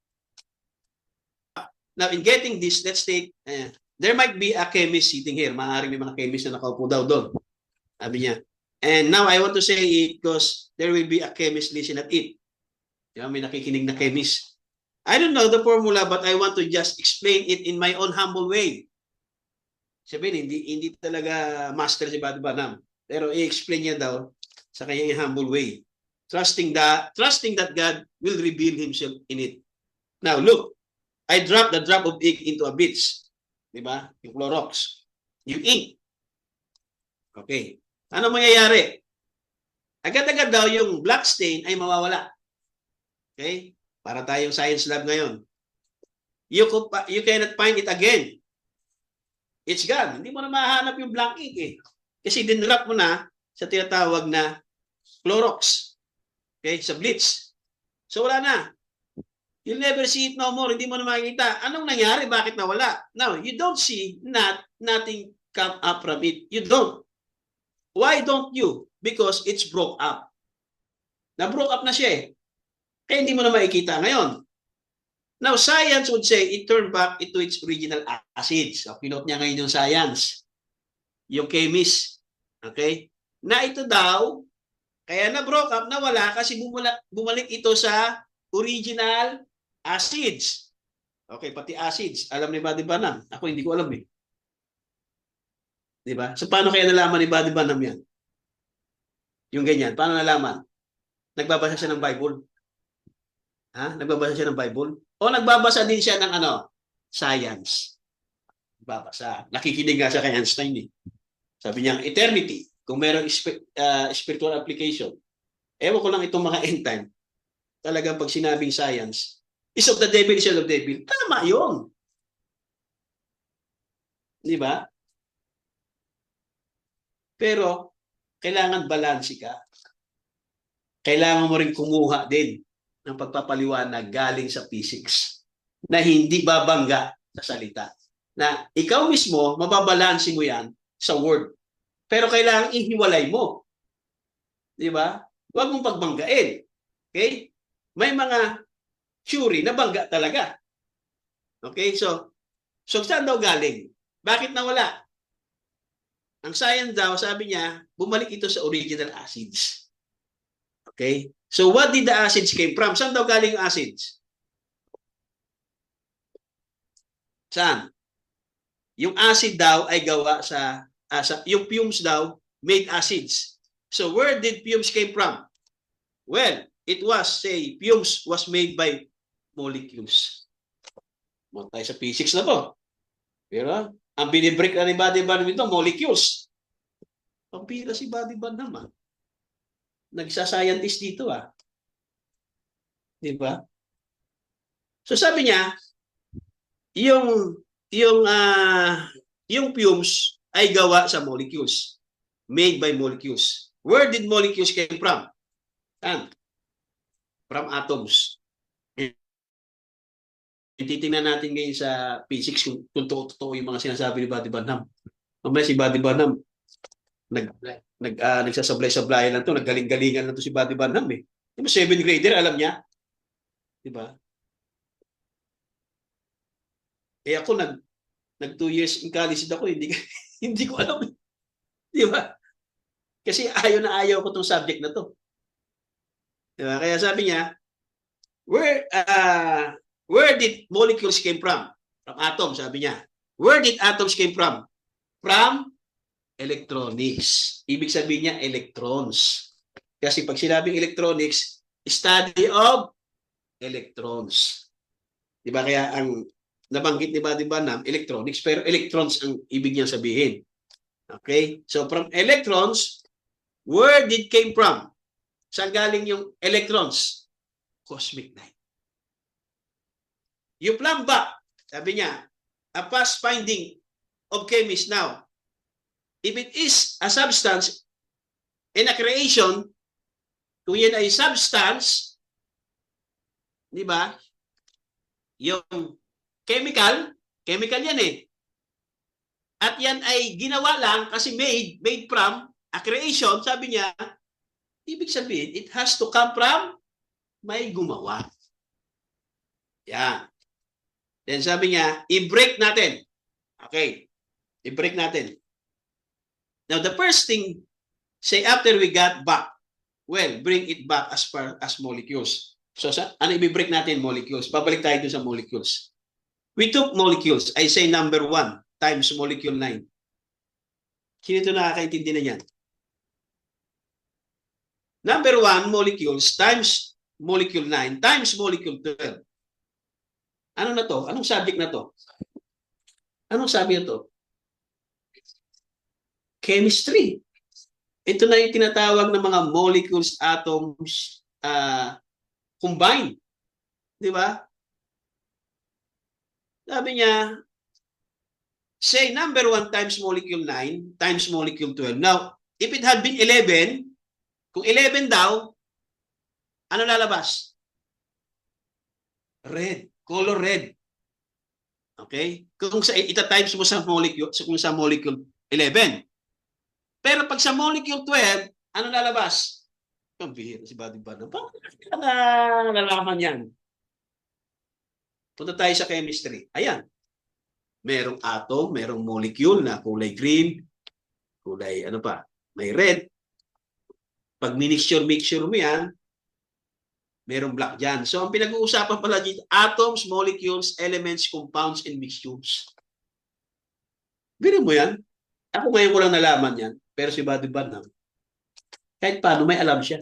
[SPEAKER 1] Now, in getting this, let's take, there might be a chemist sitting here. Maaaring may mga chemist na nakaupo daw doon. Sabi niya. And now, I want to say it because there will be a chemist listen at it. Diba? May nakikinig na chemist. I don't know the formula, but I want to just explain it in my own humble way. Sabihin, hindi talaga master si Buddy Branham. Pero i-explain niya daw sa kanyang humble way. Trusting that God will reveal Himself in it. Now, look. I drop the drop of ink into a beach. Diba? Yung Clorox. Yung ink. Okay. Ano mangyayari? Agad-agad daw yung black stain ay mawawala. Okay? Para tayong science lab ngayon. You cannot find it again. It's gone. Hindi mo na mahanap yung blank ink eh. Kasi dinrap mo na sa tinatawag na Clorox. Okay? Sa bleach. So wala na. You'll never see it no more. Hindi mo na makikita. Anong nangyari? Bakit nawala? Now, you don't see nothing come up from it. You don't. Why don't you? Because it's broke up. Na-broke up na siya eh. Kaya hindi mo na makikita ngayon. Now, science would say it turned back into its original acids. So, pinot niya ngayon yung science. Yung chemist. Okay? Na ito daw, kaya na-broke up, nawala kasi bumalik ito sa original acids. Okay, pati acids. Alam ni Buddy Banham. Ako hindi ko alam eh. Diba? So, paano kaya nalaman ni Buddy Banham yan? Yung ganyan. Paano nalaman? Nagbabasa siya ng Bible. Ha? Nagbabasa siya ng Bible? O nagbabasa din siya ng science. Nagbabasa. Nakikinig nga siya kay Einstein eh. Sabi niya, eternity. Kung mayroong spiritual application. Ewan ko lang itong mga end time. Talagang pag sinabing science, is of the devil, is of the devil. Tama yun. Di ba? Pero, kailangan balanse ka. Kailangan mo rin kumuha din ng pagpapaliwanag galing sa physics na hindi babangga sa salita. Na ikaw mismo, mababalanse mo yan sa word. Pero kailangan ihiwalay mo. Di ba? Huwag mong pagbanggain. Okay? May mga theory na bangga talaga. Okay? So saan daw galing? Bakit nawala? Ang science daw, sabi niya, bumalik ito sa original acids. Okay? So what did the acids came from? Saan daw galing yung acids? Saan? Yung acid daw ay gawa sa yung fumes daw made acids. So where did fumes came from? Well, it was, say, fumes was made by molecules. Mo tayo sa physics na to. Pero ang binibreak na ni Buddy Banham ito, molecules. Pampira si Buddy Banham. Nagsa-scientist dito Di ba? So sabi niya, yung fumes ay gawa sa molecules. Made by molecules. Where did molecules came from? From atoms. Titingnan natin ngayon sa physics kung totoo yung mga sinasabi ni Buddy Banham. Mamaya si Buddy Banham, nagsasablay-sablay lang to, naggaling-galingan lang to si Buddy Banham eh. Yung 7th grader, alam niya. Diba? Eh ako, nag 2 years in college ako, hindi ko alam. Di ba? Kasi ayaw na ayaw ko tong subject na to. Diba? Kaya sabi niya, where did molecules came from? From atoms, sabi niya. Where did atoms came from? From electronics. Ibig sabihin niya, electrons. Kasi pag sinabing electronics, study of electrons. Diba? Kaya ang nabanggit ni Buddy Banham, electronics, pero electrons ang ibig niya sabihin. Okay? So from electrons, where did came from? Saan galing yung electrons? Cosmic night. Yung plamba, sabi niya, a past finding of chemists now, if it is a substance in a creation, kung yan ay substance, di ba? Yung chemical yan eh. At yan ay ginawa lang kasi made from a creation, sabi niya, ibig sabihin, it has to come from may gumawa. Yan. Then sabi niya, i-break natin. Okay. I-break natin. Now, the first thing, say after we got back, well, bring it back as far as molecules. So, ano i-break natin? Molecules. Pabalik tayo dun sa molecules. We took molecules. I say number 1 times molecule 9. Sino ito nakakaintindi na yan? Number 1, molecules times molecule 9 times molecule 12. Ano na to? Anong subject na to? Anong sabi na to? Chemistry. Ito na yung tinatawag ng mga molecules, atoms, combined. Di ba? Sabi niya, say number 1 times molecule 9 times molecule 12. Now, if it had been 11, kung 11 daw, ano lalabas? Red. Color red. Okay? Kung sa ita-times mo sa molecule, kung sa molecule 11. Pero pag sa molecule 12, ano lalabas? Ang bihira si Buddy Banham. Bakit nalalaman yan? Punta tayo sa chemistry. Ayan. Merong atom, merong molecule na kulay green, kulay ano pa, may red. Pag mixture mo yan, merong black dyan. So, ang pinag-uusapan pala dito, atoms, molecules, elements, compounds, and mixtures. Biro mo yan? Ako ngayon ko lang nalaman yan, pero si Buddy Badnam, kahit paano may alam siya.